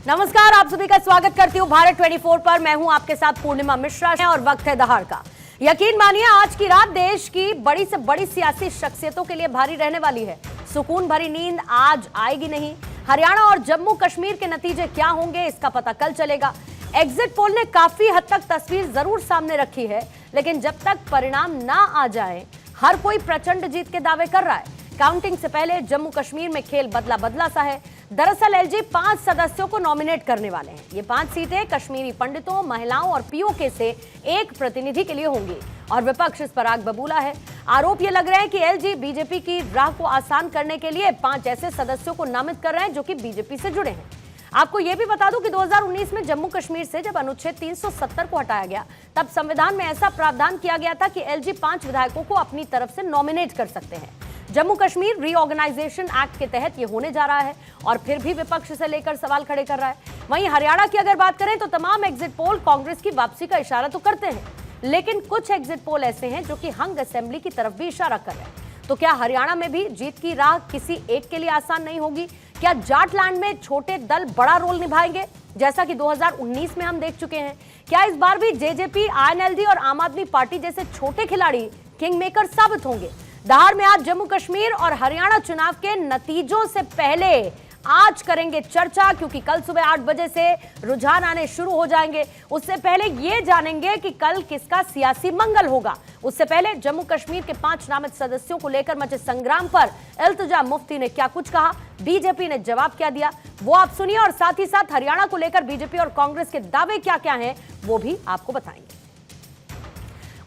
नमस्कार, आप सभी का स्वागत करती हूँ भारत 24 पर। मैं हूँ आपके साथ पूर्णिमा मिश्रा और वक्त है दहाड़ का। यकीन मानिए आज की रात देश की बड़ी से बड़ी सियासी शख्सियतों के लिए भारी रहने वाली है। सुकून भरी नींद आज आएगी नहीं। हरियाणा और जम्मू कश्मीर के नतीजे क्या होंगे इसका पता कल चलेगा। एग्जिट पोल ने काफी हद तक तस्वीर जरूर सामने रखी है, लेकिन जब तक परिणाम ना आ जाए हर कोई प्रचंड जीत के दावे कर रहा है। काउंटिंग से पहले जम्मू कश्मीर में खेल बदला बदला सा है। दरअसल एलजी 5 सदस्यों को नॉमिनेट करने वाले हैं। ये 5 सीटें कश्मीरी पंडितों, महिलाओं और पीओके से एक प्रतिनिधि के लिए होंगी और विपक्ष इस पर आग बबूला है। आरोप ये लग रहे हैं कि एलजी बीजेपी की राह को आसान करने के लिए 5 ऐसे सदस्यों को नामित कर रहे हैं जो कि बीजेपी से जुड़े हैं। आपको यह भी बता दूं कि 2019 में जम्मू कश्मीर से जब अनुच्छेद 370 को हटाया गया, तब संविधान में ऐसा प्रावधान किया गया था कि एलजी 5 विधायकों को अपनी तरफ से नॉमिनेट कर सकते हैं। जम्मू कश्मीर रीऑर्गेनाइजेशन एक्ट के तहत ये होने जा रहा है और फिर भी विपक्ष से लेकर सवाल खड़े कर रहा है। वहीं हरियाणा की अगर बात करें तो तमाम एग्जिट पोल कांग्रेस की वापसी का इशारा तो करते हैं, लेकिन कुछ एग्जिट पोल ऐसे हैं जो कि हंग असेंबली की तरफ भी इशारा कर रहे हैं। तो क्या हरियाणा में भी जीत की राह किसी एक के लिए आसान नहीं होगी? क्या जाटलैंड में छोटे दल बड़ा रोल निभाएंगे, जैसा कि 2019 में हम देख चुके हैं? क्या इस बार भी जेजेपी, आईएनएलडी और आम आदमी पार्टी जैसे छोटे खिलाड़ी किंग मेकर साबित होंगे? दहाड़ में आज जम्मू कश्मीर और हरियाणा चुनाव के नतीजों से पहले आज करेंगे चर्चा, क्योंकि कल सुबह 8 बजे से रुझान आने शुरू हो जाएंगे। उससे पहले ये जानेंगे कि कल किसका सियासी मंगल होगा। उससे पहले जम्मू कश्मीर के 5 नामित सदस्यों को लेकर मचे संग्राम पर इल्तिजा मुफ्ती ने क्या कुछ कहा, बीजेपी ने जवाब क्या दिया, वो आप सुनिए। और साथ ही साथ हरियाणा को लेकर बीजेपी और कांग्रेस के दावे क्या क्या हैं वो भी आपको बताएंगे।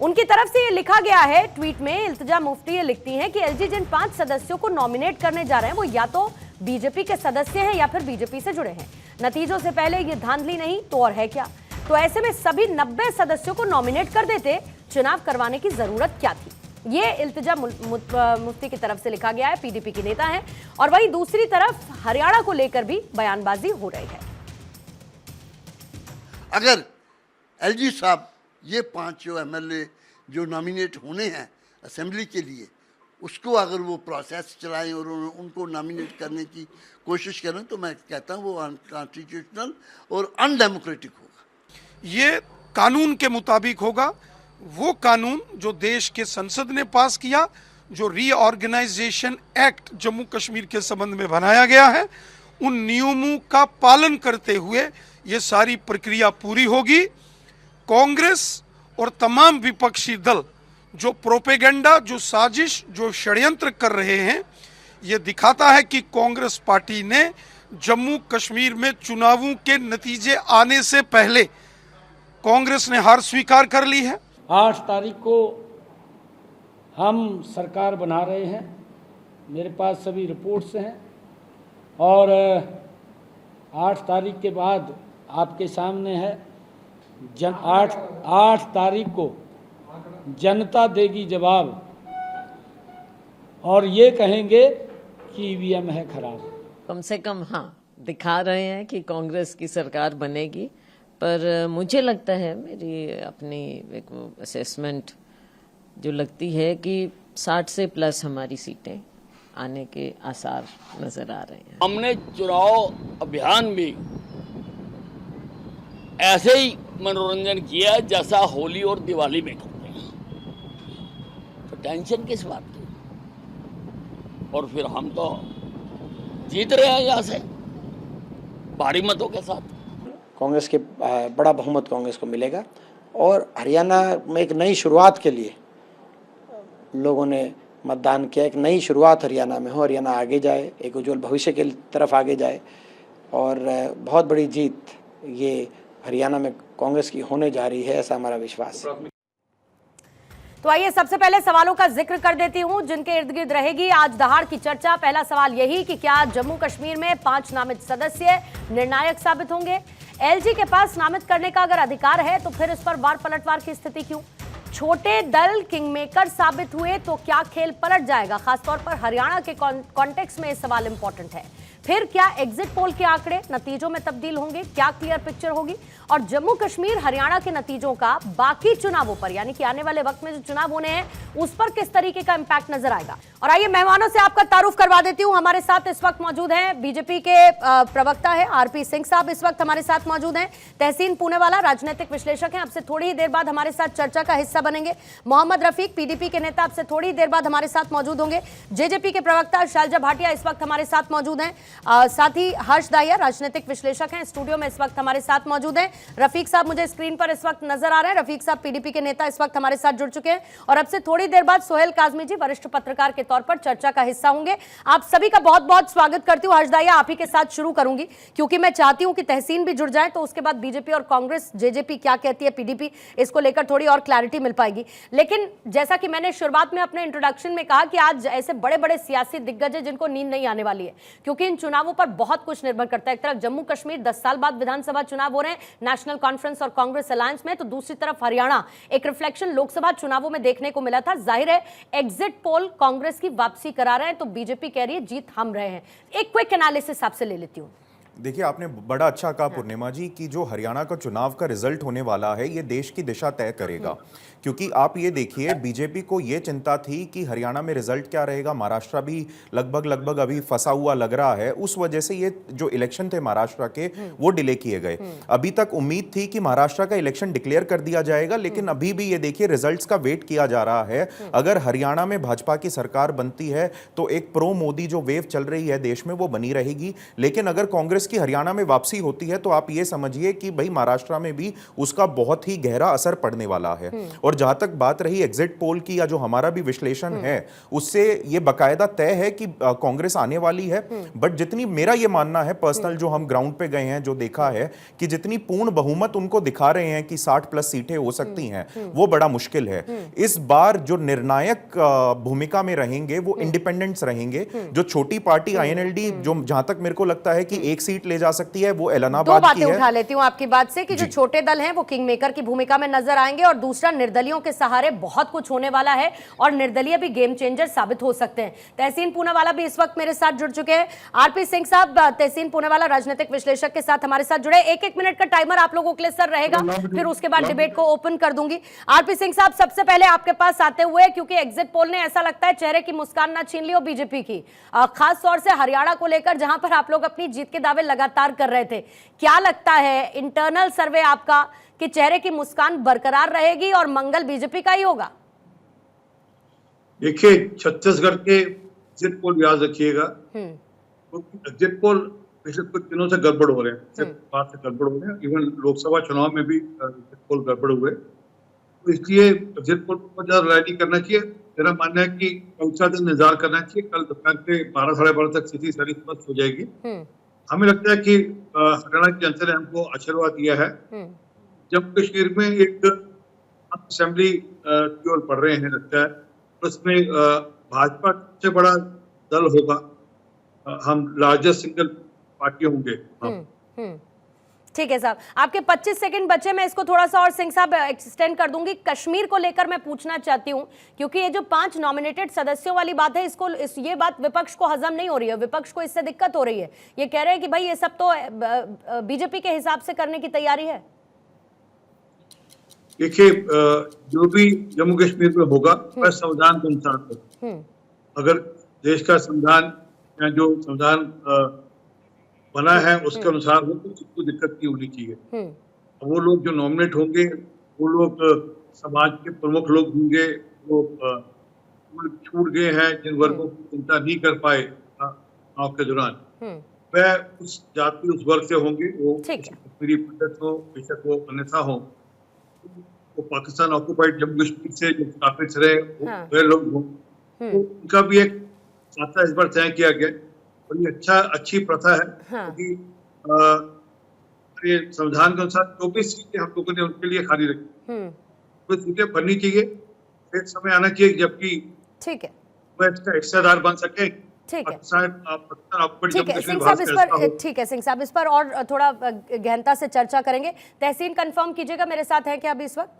उनकी तरफ से ये लिखा गया है ट्वीट में। इल्तिजा मुफ्ती ये लिखती हैं कि एलजी जिन 5 सदस्यों को नॉमिनेट करने जा रहे हैं वो या तो बीजेपी के सदस्य हैं या फिर बीजेपी से जुड़े हैं। नतीजों से पहले ये धांधली नहीं तो और है क्या? तो ऐसे में सभी 90 सदस्यों को नॉमिनेट कर देते, चुनाव करवाने की जरूरत क्या थी? ये इल्तिजा मुफ्ती की तरफ से लिखा गया है। पीडीपी की नेता हैं और वहीं दूसरी तरफ हरियाणा को लेकर भी बयानबाजी हो रही है। अगर एलजी साहब ये 5 जो एमएलए जो नॉमिनेट होने हैं असेंबली के लिए, उसको अगर वो प्रोसेस चलाएं और उनको नॉमिनेट करने की कोशिश करें तो मैं कहता हूँ वो अनकॉन्स्टिट्यूशनल और अनडेमोक्रेटिक होगा। ये कानून के मुताबिक होगा, वो कानून जो देश के संसद ने पास किया, जो रीऑर्गेनाइजेशन एक्ट जम्मू कश्मीर के संबंध में बनाया गया है, उन नियमों का पालन करते हुए ये सारी प्रक्रिया पूरी होगी। कांग्रेस और तमाम विपक्षी दल जो प्रोपेगेंडा, जो साजिश, जो षड्यंत्र कर रहे हैं, ये दिखाता है कि कांग्रेस पार्टी ने जम्मू कश्मीर में चुनावों के नतीजे आने से पहले कांग्रेस ने हार स्वीकार कर ली है। 8 तारीख को हम सरकार बना रहे हैं, मेरे पास सभी रिपोर्ट्स हैं और 8 तारीख के बाद आपके सामने है 8 तारीख को जनता देगी जवाब और ये कहेंगे कि ईवीएम है खराब। कम से कम हाँ दिखा रहे हैं कि कांग्रेस की सरकार बनेगी, पर मुझे लगता है, मेरी अपनी एक असेसमेंट जो लगती है कि 60 से प्लस हमारी सीटें आने के आसार नजर आ रहे हैं। हमने चुनाव अभियान भी ऐसे ही मनोरंजन किया जैसा होली और दिवाली में करते हैं, तो टेंशन किस बात की? और फिर हम तो जीत रहे हैं यहाँ से भारी मतों के साथ। कांग्रेस के बड़ा बहुमत कांग्रेस को मिलेगा और हरियाणा में एक नई शुरुआत के लिए लोगों ने मतदान किया। एक नई शुरुआत हरियाणा में हो, हरियाणा आगे जाए, एक उज्जवल भविष्य की तरफ आगे जाए और बहुत बड़ी जीत ये हरियाणा में कांग्रेस की होने जा रही है, ऐसा हमारा विश्वास है। तो आइए सबसे पहले सवालों का जिक्र कर देती हूं जिनके इर्द गिर्द रहेगी आज दहाड़ की चर्चा। पहला सवाल यही कि क्या जम्मू कश्मीर में 5 नामित सदस्य निर्णायक साबित होंगे? एलजी के पास नामित करने का अगर अधिकार है तो फिर इस पर वार पलटवार की स्थिति क्यों? छोटे दल किंगमेकर साबित हुए तो क्या खेल पलट जाएगा? खासतौर पर हरियाणा के कॉन्टेक्स्ट में यह सवाल इंपॉर्टेंट है। फिर क्या एग्जिट पोल के आंकड़े नतीजों में तब्दील होंगे, क्या क्लियर पिक्चर होगी, और जम्मू कश्मीर हरियाणा के नतीजों का बाकी चुनावों पर यानी कि आने वाले वक्त में जो चुनाव होने हैं उस पर किस तरीके का इंपैक्ट नजर आएगा। और आइए मेहमानों से आपका तारुफ करवा देती हूं। हमारे साथ इस वक्त मौजूद हैं बीजेपी के प्रवक्ता है आरपी सिंह साहब, इस वक्त हमारे साथ मौजूद हैं। तहसीन पूनेवाला राजनीतिक विश्लेषक हैं, आपसे थोड़ी ही देर बाद हमारे साथ चर्चा का हिस्सा बनेंगे। मोहम्मद रफीक पीडीपी के नेता आपसे थोड़ी ही देर बाद हमारे साथ मौजूद होंगे। जेजेपी के प्रवक्ता शैलजा भाटिया इस वक्त हमारे साथ मौजूद हैं। साथ ही हर्ष दाहिया राजनीतिक विश्लेषक हैं, स्टूडियो में इस वक्त हमारे साथ मौजूद हैं। रफीक साहब मुझे स्क्रीन पर इस वक्त नजर आ रहे हैं। रफीक साहब पीडीपी के नेता इस वक्त हमारे साथ जुड़ चुके हैं और अब से थोड़ी देर बाद सोहेल काजमी जी वरिष्ठ पत्रकार के तौर पर चर्चा का हिस्सा होंगे। आप सभी का बहुत बहुत स्वागत करती हूं। हर्ष दाहिया आप ही के साथ शुरू करूंगी क्योंकि मैं चाहती हूं कि तहसीन भी जुड़ जाए, तो उसके बाद बीजेपी और कांग्रेस, जेजेपी क्या कहती है, पीडीपी, इसको लेकर थोड़ी और क्लैरिटी मिल पाएगी। लेकिन जैसा कि मैंने शुरुआत में अपने इंट्रोडक्शन में कहा कि आज ऐसे बड़े बड़े सियासी दिग्गज हैं जिनको नींद नहीं आने वाली है क्योंकि इन चुनावों पर बहुत कुछ निर्भर करता है। एक तरफ जम्मू कश्मीर 10 साल बाद विधानसभा चुनाव हो रहे हैं नेशनल कॉन्फ्रेंस और कांग्रेस अलायंस में, तो दूसरी तरफ हरियाणा एक रिफ्लेक्शन लोकसभा चुनावों में देखने को मिला था। जाहिर है एग्जिट पोल कांग्रेस की वापसी करा रहे हैं, तो बीजेपी कह रही है जीत हम रहे हैं। एक क्विक एनालिसिस आपसे ले लेती हूं। देखिए, आपने बड़ा अच्छा कहा पूर्णिमा जी कि जो हरियाणा का चुनाव का रिजल्ट होने वाला है ये देश की दिशा तय करेगा, क्योंकि आप ये देखिए बीजेपी को ये चिंता थी कि हरियाणा में रिजल्ट क्या रहेगा, महाराष्ट्र भी लगभग अभी फंसा हुआ लग रहा है, उस वजह से ये जो इलेक्शन थे महाराष्ट्र के वो डिले किए गए। अभी तक उम्मीद थी कि महाराष्ट्र का इलेक्शन डिक्लेयर कर दिया जाएगा, लेकिन अभी भी ये देखिए रिजल्ट्स का वेट किया जा रहा है। अगर हरियाणा में भाजपा की सरकार बनती है तो एक प्रो मोदी जो वेव चल रही है देश में वो बनी रहेगी, लेकिन अगर कांग्रेस की हरियाणा में वापसी होती है तो आप ये समझिए कि भाई महाराष्ट्र में भी उसका बहुत ही गहरा असर पड़ने वाला है। और जहां तक बात रही एग्जिट पोल की या जो हमारा भी विश्लेषण है उससे ये बकायदा तय है कि कांग्रेस आने वाली है, बट जितनी मेरा ये मानना है पर्सनल, जो हम ग्राउंड पे गए हैं, जो देखा है कि जितनी पूर्ण बहुमत उनको दिखा रहे हैं कि 60+ सीटें हो सकती हैं, वो बड़ा मुश्किल है। इस बार जो निर्णायक भूमिका में रहेंगे वो इंडिपेंडेंट्स रहेंगे। जो छोटी पार्टी आईएनएलडी, जो जहां तक मेरे को लगता है कि एक सीट ले जा सकती है, वो एलनाबाद की है। दो बातें उठा लेती हूं आपकी बात से कि जो छोटे दल हैं वो किंग मेकर की भूमिका में नजर आएंगे और दूसरा निर्दलियों के सहारे बहुत कुछ होने वाला है और निर्दलीय भी गेम चेंजर साबित हो सकते हैं। तहसीन पूनेवाला भी इस वक्त मेरे साथ जुड़ चुके हैं। आरपी सिंह साहब तहसीन पूनेवाला राजनीतिक विश्लेषक के साथ हमारे साथ जुड़े। एक मिनट का टाइमर आप लोगों के लिए सर रहेगा, फिर उसके बाद डिबेट को ओपन कर दूंगी। आरपी सिंह साहब सबसे पहले आपके पास आते हुए, क्योंकि एग्जिट पोल ने ऐसा लगता है चेहरे की मुस्कान ना छीन ली हो बीजेपी की, खास तौर से हरियाणा को लेकर जहां पर आप लोग अपनी जीत के दावे लगातार कर रहे थे। क्या लगता है इंटरनल सर्वे आपका कि चेहरे की मुस्कान बरकरार रहेगी और मंगल बीजेपी का ही होगा? देखिए, छत्तीसगढ़ के एग्जिट पोल याद रखिएगा, क्योंकि एग्जिट पोल पिछले कुछ दिनों से गड़बड़ हो रहे हैं, बात से गड़बड़ हो रहे हैं। इवन लोकसभा चुनाव में भी एग्जिट पोल गड़बड़ हुए, तो इसलिए एग्जिट पोल को ज्यादा रैली करना चाहिए। मेरा मानना है कि कल दिन इंतजार करना चाहिए, कल दोपहर के 12 साढ़े 12 तक स्थिति सारी स्पष्ट हो जाएगी। हमें लगता है कि हरियाणा की जनता ने हमको आशीर्वाद दिया है। जम्मू कश्मीर में एक असेंबली की ओर बढ़ रहे हैं, लगता है उसमें भाजपा सबसे बड़ा दल होगा, हम लार्जेस्ट सिंगल पार्टी होंगे। ठीक है साहब, आपके 25 सेकंड बचे, मैं इसको थोड़ा सा और सिंह साहब एक्सटेंड कर दूंगी। कश्मीर को लेकर मैं पूछना चाहती हूं क्योंकि ये जो 5 नॉमिनेटेड सदस्यों वाली बात है, ये बात विपक्ष को हजम नहीं हो रही है, विपक्ष को इससे दिक्कत हो रही है। ये कह रहे हैं कि भाई ये सब तो बीजेपी के हिसाब से करने की तैयारी है। देखिए, जो भी जम्मू कश्मीर में होगा वह संविधान के अनुसार होगा। अगर देश का संविधान या जो संविधान बना है उसके अनुसार हो तो कोई दिक्कत नहीं होनी चाहिए। वो लोग जो नॉमिनेट होंगे वो लोग समाज के प्रमुख लोग होंगे, वो छूट गए हैं जिन वर्गों की चिंता नहीं कर पाए चुनाव के दौरान, वह उस जाति उस वर्ग से होंगे। वो कश्मीरी पंडित हो, बेशक वो अन्यथा हो, वो पाकिस्तान ऑक्युपाइड जम्मू कश्मीर से जो काफिर रहे वह लोग हों, तो उनका भी एक साथा इस बार तय किया गया और ये अच्छी प्रथा है। क्योंकि ये संविधान के अनुसार 24 सीटें हम लोगों ने उनके लिए खाली रखी, वो सीटें भरनी चाहिए। एक समय आना चाहिए जबकि ठीक है वह इसका हिस्सेदार बन सके। ठीक है सिंह साहब, इस पर और थोड़ा गहनता से चर्चा करेंगे। तहसीन कंफर्म कीजिएगा मेरे साथ है क्या अभी इस वक्त?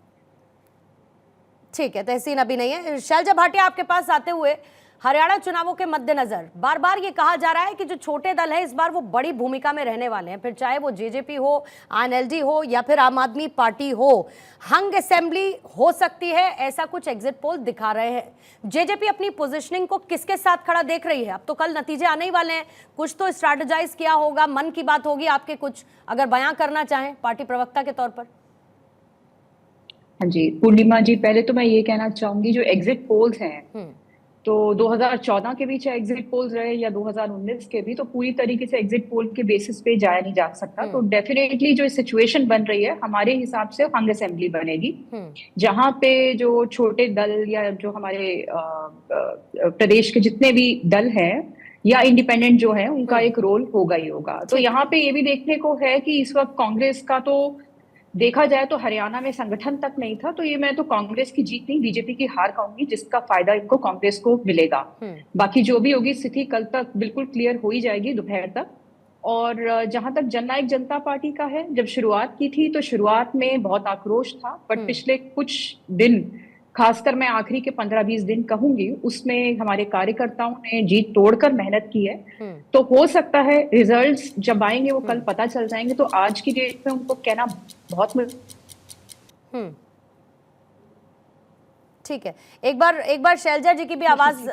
ठीक है, तहसीन अभी नहीं है। शैलजा भाटिया आपके पास आते हुए, हरियाणा चुनावों के मद्देनजर बार बार ये कहा जा रहा है कि जो छोटे दल है इस बार वो बड़ी भूमिका में रहने वाले हैं, फिर चाहे वो जेजेपी हो, एनएलडी हो या फिर आम आदमी पार्टी हो। हंग असेंबली हो सकती है, ऐसा कुछ एग्जिट पोल दिखा रहे हैं। जेजेपी अपनी पोजीशनिंग को किसके साथ खड़ा देख रही है? अब तो कल नतीजे आने ही वाले हैं, कुछ तो स्ट्रैटेजाइज किया होगा, मन की बात होगी आपके, कुछ अगर बयां करना चाहें पार्टी प्रवक्ता के तौर पर। हाँ जी पूर्णिमा जी, पहले तो मैं ये कहना चाहूंगी जो एग्जिट पोल्स हैं तो 2014 के भी चाहे एग्जिट पोल्स रहे या 2019 के भी, तो पूरी तरीके से एग्जिट पोल के बेसिस पे जाया नहीं जा सकता। तो डेफिनेटली जो सिचुएशन बन रही है हमारे हिसाब से हंग असेंबली बनेगी, जहां पे जो छोटे दल या जो हमारे प्रदेश के जितने भी दल हैं या इंडिपेंडेंट जो है उनका एक रोल होगा ही होगा। तो यहाँ पे ये भी देखने को है कि इस वक्त कांग्रेस का तो देखा जाए तो हरियाणा में संगठन तक नहीं था, तो ये मैं तो कांग्रेस की जीत नहीं बीजेपी की हार कहूंगी, जिसका फायदा इनको कांग्रेस को मिलेगा। बाकी जो भी होगी स्थिति कल तक बिल्कुल क्लियर हो ही जाएगी दोपहर तक। और जहां तक जननायक जनता पार्टी का है, जब शुरुआत की थी तो शुरुआत में बहुत आक्रोश था, बट पिछले कुछ दिन, खासकर मैं आखिरी के 15-20 दिन कहूंगी, उसमें हमारे कार्यकर्ताओं ने जीत तोड़कर मेहनत की है। तो हो सकता है रिजल्ट्स जब आएंगे वो कल पता चल जाएंगे, तो आज की डेट में उनको कहना बहुत ठीक है। एक बार शैलजा जी की भी आवाज,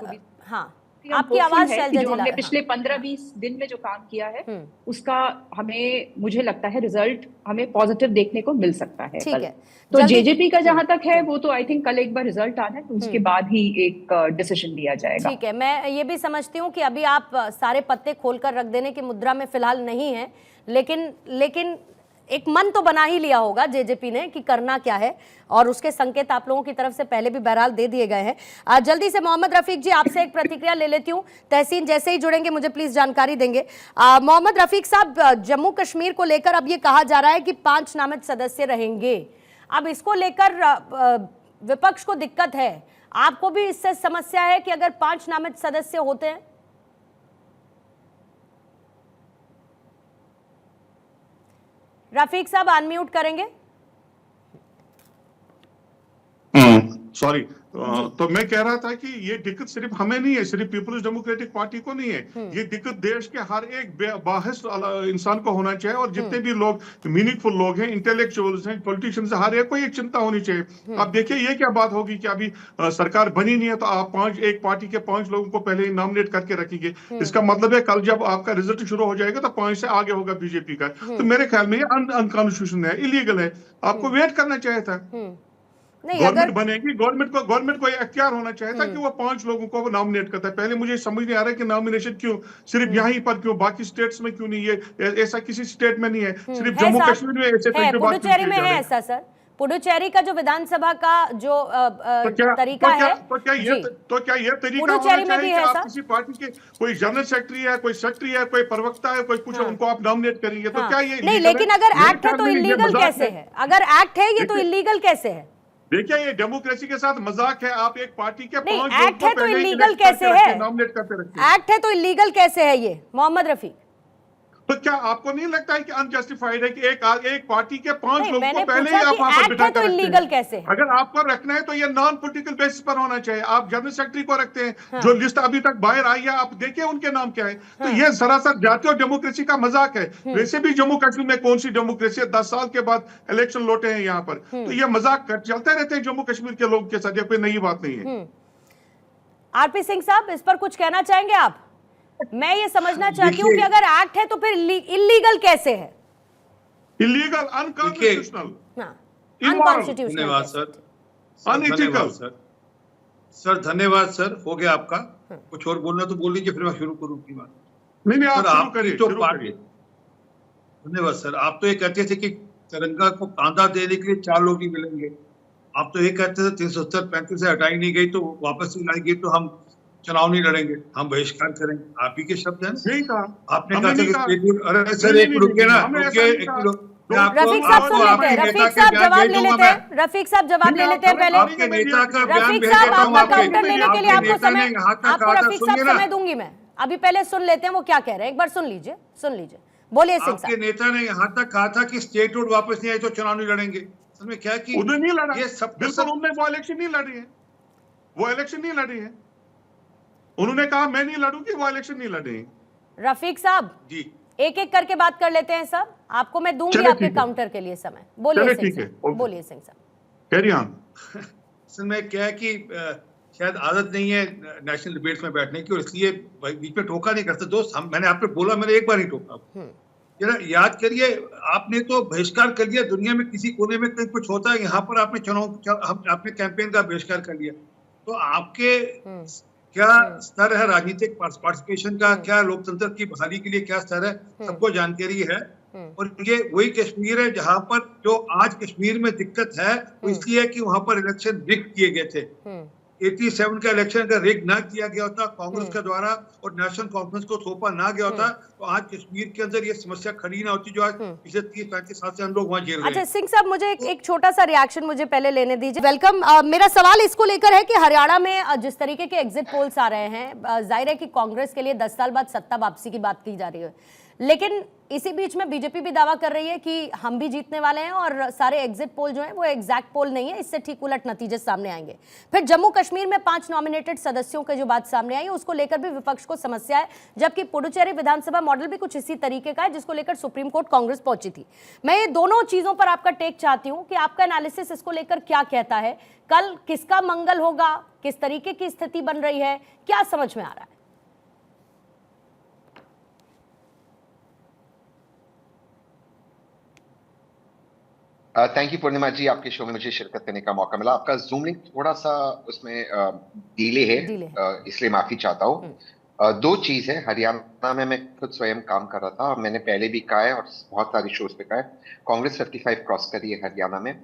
हाँ आपकी आवाज शैलजा जी, हमने पिछले 15-20 दिन में जो काम किया है उसका हमें, मुझे लगता है रिजल्ट हमें पॉजिटिव देखने को मिल सकता है। ठीक है। तो जेजेपी का जहां तक है वो तो आई थिंक कल एक बार रिजल्ट आना है, तो उसके बाद ही एक डिसीजन लिया जाएगा। ठीक है, मैं ये भी समझती हूँ कि अभी आप सारे पत्ते खोलकर रख देने की मुद्रा में फिलहाल नहीं है, लेकिन एक मन तो बना ही लिया होगा जेजेपी ने कि करना क्या है, और उसके संकेत आप लोगों की तरफ से पहले भी बहरहाल दे दिए गए हैं। जल्दी से मोहम्मद रफीक जी आपसे एक प्रतिक्रिया ले लेती हूं। तहसीन जैसे ही जुड़ेंगे मुझे प्लीज जानकारी देंगे। मोहम्मद रफीक साहब, जम्मू कश्मीर को लेकर अब ये कहा जा रहा है कि 5 नामजद सदस्य रहेंगे। अब इसको लेकर विपक्ष को दिक्कत है, आपको भी इससे समस्या है कि अगर 5 नामजद सदस्य होते हैं? रफीक साहब अनम्यूट करेंगे। सॉरी, तो मैं कह रहा था कि ये दिक्कत सिर्फ हमें नहीं है, सिर्फ पीपल्स डेमोक्रेटिक पार्टी को नहीं है, ये दिक्कत देश के हर एक बाहस इंसान को होना चाहिए, और जितने भी लोग मीनिंगफुल लोग हैं, इंटेलेक्चुअल्स हैं, पॉलिटिशियंस, हर एक को एक चिंता होनी चाहिए। अब देखिए ये क्या बात होगी कि अभी सरकार बनी नहीं है तो आप एक पार्टी के 5 लोगों को पहले नॉमिनेट करके रखेंगे। इसका मतलब है कल जब आपका रिजल्ट शुरू हो जाएगा तो 5 से आगे होगा बीजेपी का। तो मेरे ख्याल में ये अनकॉन्स्टिट्यूशनल है, इलीगल है, आपको वेट करना चाहिए था। गवर्नमेंट बनेगी, गवर्नमेंट को इख्तियार होना चाहिए था कि वो 5 लोगों को नॉमिनेट करता है। पहले मुझे समझ नहीं आ रहा है कि नॉमिनेशन क्यों सिर्फ यहीं पर, क्यों बाकी स्टेट्स में क्यों नहीं? ये ऐसा किसी स्टेट में नहीं है, सिर्फ जम्मू कश्मीर में ऐसे पुडुचेरी में है ऐसा सर। पुडुचेरी का जो विधानसभा का जो तरीका है, तो क्या ये तरीका होना चाहिए कि आप किसी पार्टी के कोई जनरल सेक्रेटरी है, कोई सेक्रेटरी है, कोई प्रवक्ता है, कोई कुछ उनको आप नॉमिनेट करेंगे? तो क्या ये नहीं, लेकिन अगर एक्ट है तो इलीगल कैसे है? अगर एक्ट है ये तो इलीगल कैसे है? देखिए ये डेमोक्रेसी के साथ मजाक है। आप एक पार्टी के 5 एक्ट है तो इलीगल कैसे है? नॉमिनेट करते रखते हैं। एक्ट है तो इलीगल कैसे है ये मोहम्मद रफीक? तो क्या आपको नहीं लगता है कि अनजस्टिफाइड है कि एक पार्टी के 5 लोगों को पहले ही आप वहां पर बिठा तो इलीगल कैसे है? अगर आपको रखना है तो ये नॉन पॉलिटिकल बेसिस पर होना चाहिए। आप जनरल सेक्रेटरी को रखते हैं, जो लिस्ट अभी तक बाहर आई है आप देखिए उनके नाम क्या है। तो ये सरासर जातीय और डेमोक्रेसी का मजाक है। वैसे भी जम्मू कश्मीर में कौन सी डेमोक्रेसी है? 10 साल के बाद इलेक्शन लौटे हैं यहाँ पर, तो ये मजाक चलते रहते हैं जम्मू कश्मीर के लोग के साथ, ये कोई नई बात नहीं है। आरपी सिंह साहब इस पर कुछ कहना चाहेंगे आप? मैं ये समझना चाहती हूँ कि अगर एक्ट है तो फिर इलीगल कैसे है? इलीगल, अनकॉन्स्टिट्यूशनल, अनकॉन्स्टिट्यूशनल, धन्यवाद सर, अनइथिकल। सर धन्यवाद सर, हो गया आपका। कुछ और बोलना तो बोल लीजिए, फिर मैं शुरू करूँ की बात। नहीं आप शुरू करिए। धन्यवाद सर। आप तो ये कहते थे कि तिरंगा को कांधा देने के लिए 4 लोग ही मिलेंगे। आप तो ये कहते थे 370-35 से हटाई नहीं गई तो वापस नहीं लाएगी तो हम चुनाव नहीं लड़ेंगे, हम बहिष्कार करेंगे। आप ही के शब्द हैं। नहीं कहा आपने कहा अरे सर एक रुकिए ना, रफीक साहब सुन लेते हैं, रफीक साहब जवाब ले लेते हैं, रफीक साहब जवाब ले लेते हैं पहले। रफीक साहब आपका काउंटर लेने के लिए आपको रफीक साहब समय दूंगी मैं, अभी पहले सुन लेते हैं वो क्या कह रहे हैं, एक बार सुन लीजिए बोलिए सिंह साहब। आपके नेता ने यहाँ तक कहा था कि स्टेट रोड वापस नहीं आए तो चुनाव नहीं लड़ेंगे। सर में क्या कि उन्हें नहीं लड़ा, ये सब बिल्कुल उनने वो इलेक्शन नहीं लड़ी है, उन्होंने कहा मैं नहीं लड़ूंगी, वो इलेक्शन नहीं लड़ेंगे। रफीक साहब जी एक एक करके बात कर लेते हैं सब, आपको मैं दूंगी चलिए, आपके ठीक है। काउंटर के लिए समय। बोलिए चलिए, सिंह ठीक है, साहब, ओके। बोलिए सिंह साहब। Carry on. असल में क्या है कि शायद आदत नहीं है नेशनल डिबेट्स में बैठने की, और इसलिए बीच में टोका नहीं करते दोस्त। मैंने आपने बोला, मैंने एक बार ही टोका। जरा याद करिए, आपने तो बहिष्कार कर लिया, दुनिया में किसी कोने में कहीं कुछ होता है, यहाँ पर आपने आपने कैंपेन का बहिष्कार कर लिया। तो आपके क्या स्तर है राजनीतिक पार्टिसिपेशन का, क्या लोकतंत्र की बहाली के लिए क्या स्तर है, सबको जानकारी है। और ये वही कश्मीर है जहां पर जो आज कश्मीर में दिक्कत है वो इसलिए कि वहां पर इलेक्शन रिग किए गए थे। 87 का इलेक्शन अगर रिग ना किया गया होता कांग्रेस के द्वारा और नेशनल कॉन्फ्रेंस को थोपा ना गया होता, तो आज कश्मीर के अंदर ये समस्या खड़ी ना होती जो आज पिछले 30-35 साल से हम लोग वहाँ झेल रहे हैं। अच्छा सिंह साहब, मुझे एक छोटा सा रिएक्शन मुझे पहले लेने दीजिए। वेलकम। मेरा सवाल इसको लेकर है कि हरियाणा में जिस तरीके के एग्जिट पोल्स आ रहे हैं, जाहिर है कि कांग्रेस के लिए 10 साल बाद सत्ता वापसी की बात की जा रही है, लेकिन इसी बीच में बीजेपी भी दावा कर रही है कि हम भी जीतने वाले हैं और सारे एग्जिट पोल जो हैं वो एग्जैक्ट पोल नहीं है, इससे ठीक उलट नतीजे सामने आएंगे। फिर जम्मू कश्मीर में 5 नॉमिनेटेड सदस्यों की जो बात सामने आई उसको लेकर भी विपक्ष को समस्या है, जबकि पुडुचेरी विधानसभा मॉडल भी कुछ इसी तरीके का है जिसको लेकर सुप्रीम कोर्ट कांग्रेस पहुंची थी। मैं ये दोनों चीजों पर आपका टेक चाहती हूं कि आपका एनालिसिस इसको लेकर क्या कहता है, कल किसका मंगल होगा, किस तरीके की स्थिति बन रही है, क्या समझ में आ रहा है? थैंक यू पूर्णिमा जी, आपके शो में मुझे शिरकत करने का मौका मिला। आपका जूम लिंक थोड़ा सा उसमें डिले है, इसलिए माफी चाहता हूँ। दो चीज है, हरियाणा में मैं खुद स्वयं काम कर रहा था और मैंने पहले भी कहा है और बहुत सारी शोज पे कहा है, कांग्रेस 55 क्रॉस करी है हरियाणा में।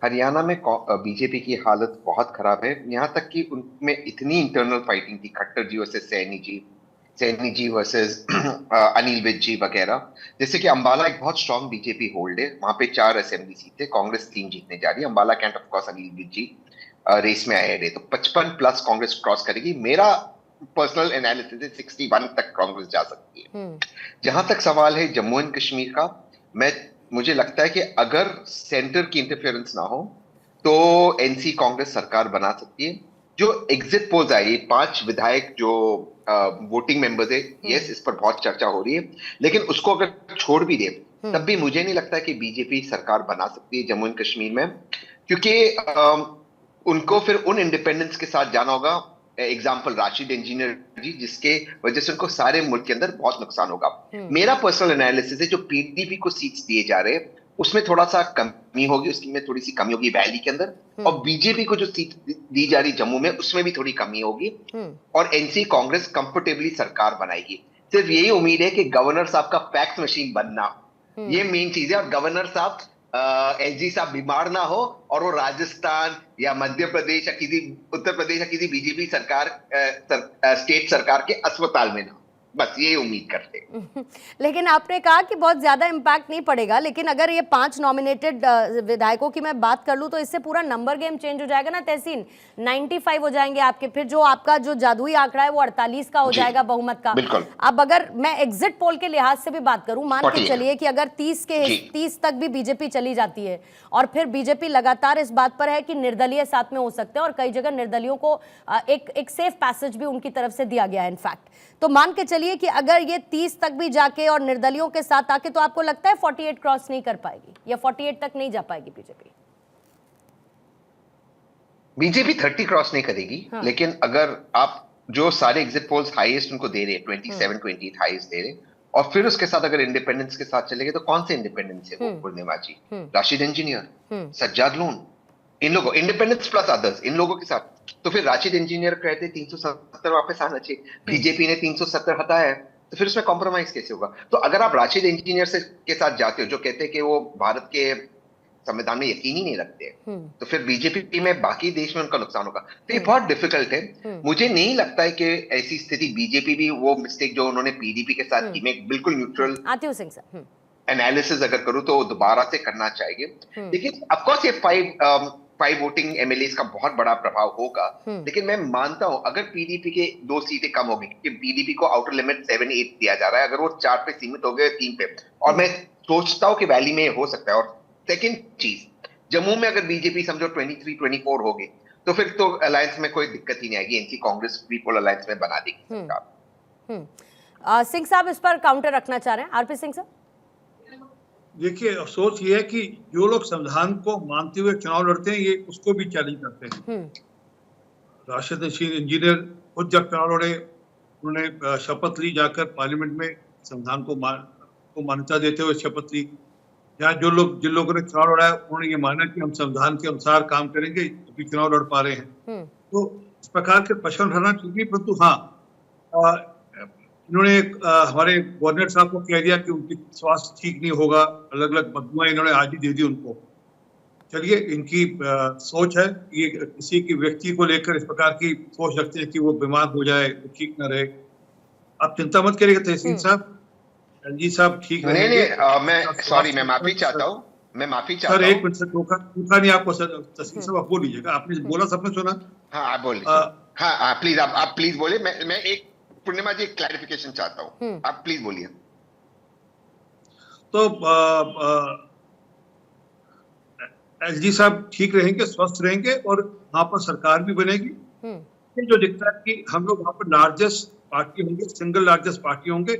हरियाणा में बीजेपी की हालत बहुत खराब है, यहाँ तक कि उनमें इतनी इंटरनल फाइटिंग थी, खट्टर जी वर्सेस सैनी जी वर्सेस अनिल विज जी वगैरह। जैसे कि अंबाला एक बहुत स्ट्रॉन्ग बीजेपी होल्ड है, वहां पे 4 असेंबली सीटें, कांग्रेस 3 जीतने जा रही है। Ambala cantt of course Anil Vij ji race में आए रहे, तो 55 प्लस कांग्रेस क्रॉस करेगी। मेरा पर्सनल एनालिसिस है 61 तक कांग्रेस जा सकती है। जहां तक सवाल है जम्मू एंड कश्मीर का, मुझे लगता है कि अगर सेंटर की इंटरफेरेंस ना हो तो एनसी कांग्रेस सरकार बना सकती है। जो एग्जिट पोल्स आई, 5 विधायक जो वोटिंग मेंबर्स है, यस इस पर बहुत चर्चा हो रही है, लेकिन उसको अगर छोड़ भी दे तब भी मुझे नहीं लगता कि बीजेपी सरकार बना सकती है जम्मू एंड कश्मीर में, क्योंकि उनको फिर उन इंडिपेंडेंस के साथ जाना होगा। एग्जाम्पल राशिद इंजीनियर जी, जिसके वजह से उनको सारे मुल्क के अंदर बहुत नुकसान होगा। मेरा पर्सनल एनालिसिस है जो पीडीपी को सीट्स दिए जा रहे हैं उसमें थोड़ा सा कमी होगी, उसकी में थोड़ी सी कमी होगी वैली के अंदर, और बीजेपी को जो सीट दी जा रही जम्मू में उसमें भी थोड़ी कमी होगी, और एनसी कांग्रेस कंफर्टेबली सरकार बनाएगी। सिर्फ यही उम्मीद है कि गवर्नर साहब का फैक्स मशीन बनना, ये मेन चीज है, और गवर्नर साहब एसजी साहब बीमार ना हो और वो राजस्थान या मध्य प्रदेश या किसी उत्तर प्रदेश या किसी बीजेपी सरकार स्टेट सरकार के अस्पताल में ना, बस ये उम्मीद करते हैं। लेकिन आपने कहा कि बहुत ज्यादा इम्पैक्ट नहीं पड़ेगा, लेकिन अगर ये 5 नॉमिनेटेड विधायकों की मैं बात कर लूं तो इससे पूरा नंबर गेम चेंज हो जाएगा ना तहसीन। 95 हो जाएंगे आपके, फिर जो आपका जो जादुई आंकड़ा है वो 48 का हो जाएगा बहुमत का। अब अगर मैं एग्जिट पोल के लिहाज से भी बात करूं, मान के चलिए कि अगर 30 तक भी बीजेपी चली जाती है, और फिर बीजेपी लगातार इस बात पर है कि निर्दलीय साथ में हो सकते हैं, और कई जगह निर्दलियों को एक सेफ पैसेज भी उनकी तरफ से दिया गया है इनफैक्ट, तो मान के चलिए कि अगर ये 30 तक भी जाके और निर्दलियों के साथ आके, तो आपको लगता है 48 क्रॉस नहीं कर पाएगी या 48 तक नहीं जा पाएगी बीजेपी? बीजेपी 30 क्रॉस नहीं करेगी, हाँ। लेकिन अगर आप जो सारे एग्जिट पोल्स हाईएस्ट उनको दे रहे हैं, 27-28 हाईएस्ट दे रहे, और फिर उसके साथ अगर इंडिपेंडेंस के साथ चलेंगे तो कौन से इंडिपेंडेंस है वो? पूर्णिमा जी, राशिद इंजीनियर, सज्जाद लोन, इन लोगों, इंडिपेंडेंस प्लस अदर्स, इन लोगों के साथ। तो फिर राशिद इंजीनियर कहते 370 वापस आना चाहिए, बीजेपी ने 370 हटाया है, तो फिर उसमें कॉम्प्रोमाइज कैसे होगा? तो अगर आप राशिद इंजीनियर के साथ जाते हो जो कहते हैं कि वो भारत के संविधान में यकीन ही नहीं रखते, तो फिर बीजेपी में बाकी देश में उनका नुकसान होगा। तो ये बहुत डिफिकल्ट है। मुझे नहीं लगता है कि ऐसी स्थिति, बीजेपी भी वो मिस्टेक जो उन्होंने पीडीपी के साथ की, मैं बिल्कुल न्यूट्रल एनालिसिस अगर करूं तो दोबारा से करना चाहिए। लेकिन ऑफकोर्स ये 5 वोटिंग एमएलएस का बहुत बड़ा प्रभाव होगा, लेकिन मैं मानता हूं अगर पीडीपी के 2 सीटें कम होगी, क्योंकि पीडीपी को आउटर लिमिट 7-8 दिया जा रहा है, अगर वो 4 पे सीमित हो गए 3 पे, और मैं सोचता हूं कि वैली में हो सकता है। और सेकंड चीज, जम्मू में अगर बीजेपी समझो 23-24 हो गई, तो फिर तो अलायंस में कोई दिक्कत ही नहीं आएगी, NC Congress free poll alliance में बना देगी सरकार। सिंह साहब इस पर काउंटर रखना चाह रहे हैं, आरपी सिंह साहब। देखिए, अफसोस ये है कि जो लोग संविधान को मानते हुए चुनाव लड़ते हैं, ये उसको भी चैलेंज करते हैं। राशिद इंजीनियर खुद जब चुनाव लड़े, उन्होंने शपथ ली जाकर पार्लियामेंट में, संविधान को मान्यता देते हुए शपथ ली। या जिन लोगों ने चुनाव लड़ा है, उन्होंने ये माना कि हम संविधान के अनुसार काम करेंगे, अभी चुनाव लड़ पा रहे हैं। तो इस प्रकार के प्रश्न उठाना चाहिए, परंतु हाँ, इन्होंने हमारे गवर्नर साहब को कह दिया कि उनकी स्वास्थ्य ठीक नहीं होगा, अलग अलग बददुआएं इन्होंने आज ही दे दी उनको। चलिए, इनकी सोच है, ये किसी की व्यक्ति को लेकर इस प्रकार की सोच रखते हैं कि वो बीमार हो जाए, ठीक न रहे। आप चिंता मत करिएगा तहसील साहब, एलजी साहब ठीक नहीं, मैं माफी चाहता हूँ, सर। एक मिनट सर, टोका नहीं आपको सर, तहसील साहब आप बोल लीजिएगा, आपने बोला सबने सुना। हाँ, आप बोल लीजिए। हाँ, प्लीज आप प्लीज बोलिए। मैं एक पूर्णिमा जी एक क्लैरिफिकेशन चाहता हूँ, आप प्लीज बोलिए। तो एलजी साहब ठीक रहेंगे, स्वस्थ रहेंगे और वहां पर सरकार भी बनेगी। ये जो दिखता है कि हम लोग वहां पर लार्जेस्ट पार्टी होंगे, सिंगल लार्जेस्ट पार्टी होंगे,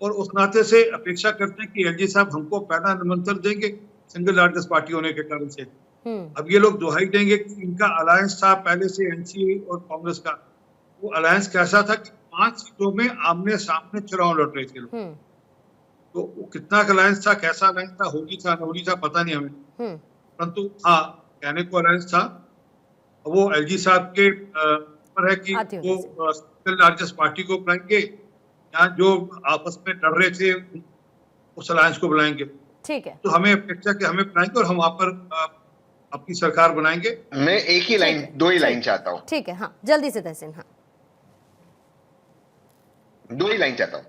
और उस नाते से अपेक्षा करते हैं कि एलजी साहब हमको पहला निमंत्रण देंगे सिंगल लार्जेस्ट पार्टी होने के कारण से। अब ये लोग दुहाई देंगे कि इनका अलायंस था पहले से एनसीए और कांग्रेस का। वो अलायंस कैसा था कि 5 सीटों में आमने सामने चुनाव लड़ रहे थे लोग। तो वो कितना अलायंस था, कैसा अलायंस था, होली था नहोली था, पता नहीं हमें, परंतु हाँ, कहने को अलायंस था। वो एलजी साहब के ऊपर है कि वो सिंगल लार्जेस्ट पार्टी को बुलाएंगे या जो आपस में लड़ रहे थे उस अलायंस को बुलाएंगे। ठीक है, तो हमें अपेक्षा कि हमें बुलाएंगे और हम वहां पर अपनी सरकार बनाएंगे। मैं एक ही लाइन, 2 ही लाइन चाहता हूँ। ठीक है, हाँ जल्दी से तहसीन। हाँ, 2 ही लाइन चाहता हूँ।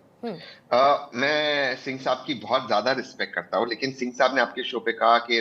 मैं सिंह साहब की बहुत ज्यादा रिस्पेक्ट करता हूँ, लेकिन सिंह साहब ने आपके शो पे कहा कि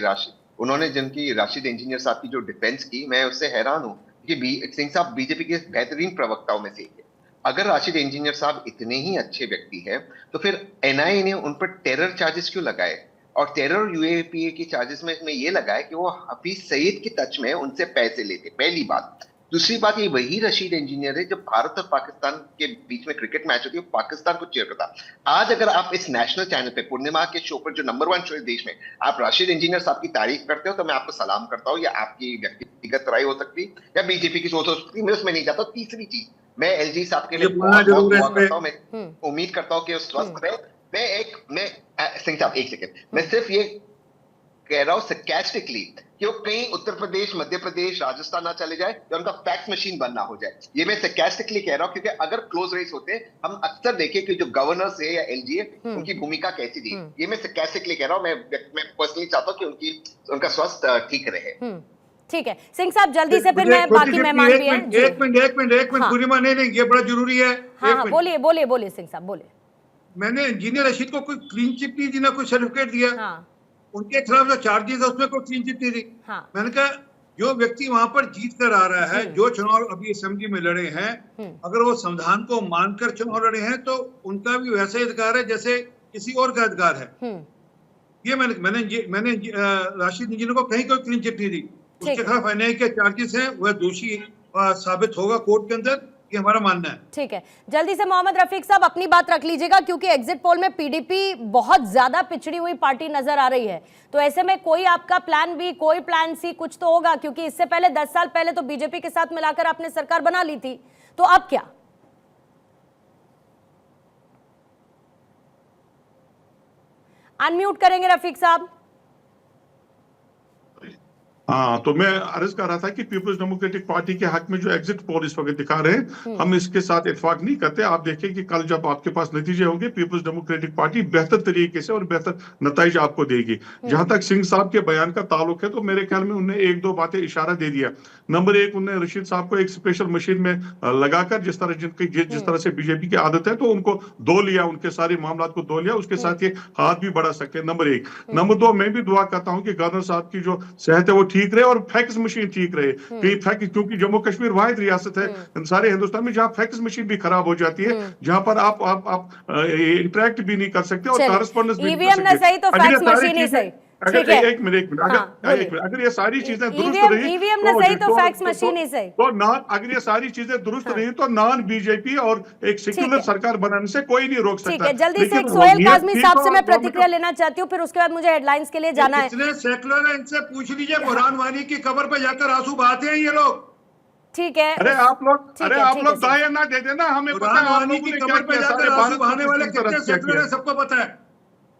उन्होंने जिनकी राशिद इंजीनियर साहब की जो डिफेंस की, मैं उससे हैरान हूँ कि सिंह साहब बीजेपी के बेहतरीन प्रवक्ताओं में से एक है। अगर राशिद इंजीनियर साहब इतने ही अच्छे व्यक्ति हैं, तो फिर एनआईए ने उन पर टेरर चार्जेस क्यों लगाए? और टेरर यूएपीए के चार्जेस में ये लगाया कि वो हफीज सईद के टच में उनसे पैसे लेते, पहली बात। दूसरी बात, ये वही रशीद इंजीनियर है जब भारत और पाकिस्तान के बीच में क्रिकेट मैच होती है, पाकिस्तान को चीयर करता। आज अगर आप इस नेशनल चैनल पे, पूर्णिमा के शो पर, जो नंबर 1 शो है देश में, आप राशिद इंजीनियर साहब की तारीफ करते हो, तो मैं आपको सलाम करता हूँ। या आपकी व्यक्तिगत राय हो सकती, या बीजेपी की सोच हो सकती, मैं उसमें नहीं जाता। तीसरी चीज, मैं एलजी साहब के लिए बहुत दुआ करता हूँ, मैं उम्मीद करता हूँ कि वो स्वस्थ रहे। मैं सिंह साहब, एक सेकेंड, मैं सिर्फ ये कह रहा हूँ sarcastically कि वो कहीं उत्तर प्रदेश, मध्य प्रदेश, राजस्थान ना चले जाए, या उनका फैक्स मशीन बनना हो जाए। ये मैं sarcastically कह रहा हूँ, क्योंकि अगर क्लोज रेस होते, हम अक्सर देखें कि जो गवर्नर्स है या एलजीए, उनकी भूमिका कैसी थी। ये मैं sarcastically कह रहा हूँ, मैं पर्सनली चाहता हूँ कि उनका स्वास्थ्य ठीक रहे। ठीक है सिंह साहब, जल्दी से फिर मैं बाकी मेहमान भी हैं। एक मिनट पूर्णिमा, नहीं, ये बड़ा जरूरी है। हाँ, बोलिए सिंह साहब, बोलिए। मैंने इंजीनियर रशीद को कोई क्लीन चिट नहीं दी, ना कोई सर्टिफिकेट दिया। उनके खिलाफ जो चार्जेस है उसमें कोई क्लीन चिट नहीं दी। मैंने कहा, जो व्यक्ति वहां पर जीत कर आ रहा है, जो चुनाव अभी असेंबली में लड़े हैं, अगर वो संविधान को मानकर चुनाव लड़े हैं, तो उनका भी वैसा ही अधिकार है जैसे किसी और का अधिकार है। ये मैंने राशिद इंजीनियर को कहीं कोई क्लीन चिट नहीं दी। उसके खिलाफ एनआईए के चार्जेस हैं, वह दोषी साबित होगा कोर्ट के अंदर, ये हमारा मानना है। ठीक है, जल्दी से मोहम्मद रफीक साहब अपनी बात रख लीजिएगा, क्योंकि एग्जिट पोल में पीडीपी बहुत ज्यादा पिछड़ी हुई पार्टी नजर आ रही है। तो ऐसे में कोई आपका प्लान बी, कोई प्लान सी कुछ तो होगा, क्योंकि इससे पहले 10 साल पहले तो बीजेपी के साथ मिलाकर आपने सरकार बना ली थी, तो अब क्या? अनम्यूट करेंगे रफीक साहब। हाँ, तो मैं अर्ज कर रहा था कि पीपल्स डेमोक्रेटिक पार्टी के हक में जो एग्जिट पोल इस वक्त दिखा रहे हैं, हम इसके साथ इत्तेफाक नहीं करते। आप देखें कि कल जब आपके पास नतीजे होंगे, पीपल्स डेमोक्रेटिक पार्टी बेहतर तरीके से और बेहतर नतीजा आपको देगी। जहां तक सिंह साहब के बयान का ताल्लुक है, तो मेरे ख्याल में उन्हें 1-2 बातें इशारा दे दिया। नंबर 1, उन्होंने रशीद साहब को एक स्पेशल मशीन में लगाकर, जिस तरह से बीजेपी की आदत है, तो उनको दो लिया, उनके सारे मामला को दो लिया, उसके साथ ये हाथ भी बढ़ा सकते हैं। नंबर 1। नंबर 2, मैं भी दुआ करता हूँ कि गवर्नर साहब की जो सेहत है वो ठीक रहे और फैक्स मशीन ठीक रहे। क्योंकि जम्मू कश्मीर वाहिद रियासत है सारे हिंदुस्तान में जहां फैक्स मशीन भी खराब हो जाती है, जहां पर आप इंटरेक्ट भी नहीं कर सकते और कॉरेस्पॉन्डेंस भी नहीं कर सकते। ईवीएम ना सही तो फैक्स मशीन ही सही। ठीक है। एक मिनट अगर ये सारी चीजें दुरुस्त रही ईवीएम ना सही तो फैक्स मशीन ही सही। तो अगर ये सारी चीजें दुरुस्त रही तो नॉन बीजेपी और एक सेक्युलर सरकार बनाने से कोई नहीं रोक सकता। ठीक है, जल्दी से सोहेल काजमी साहब से मैं प्रतिक्रिया लेना चाहती हूँ, फिर उसके बाद मुझे हेडलाइंस के लिए जाना है। इतने सेकुलर है, इनसे पूछ लीजिए बुरहान वानी की कब्र पे जाकर आंसू बहाते हैं ये लोग। ठीक है, अरे आप लोग दाया ना दे देना, हमें पता है आप लोगों की ने कब्र क्या पे किया, जाकर सारे आंसू बहाने वाले भारत कितने को सेकुलर है सबको पता है।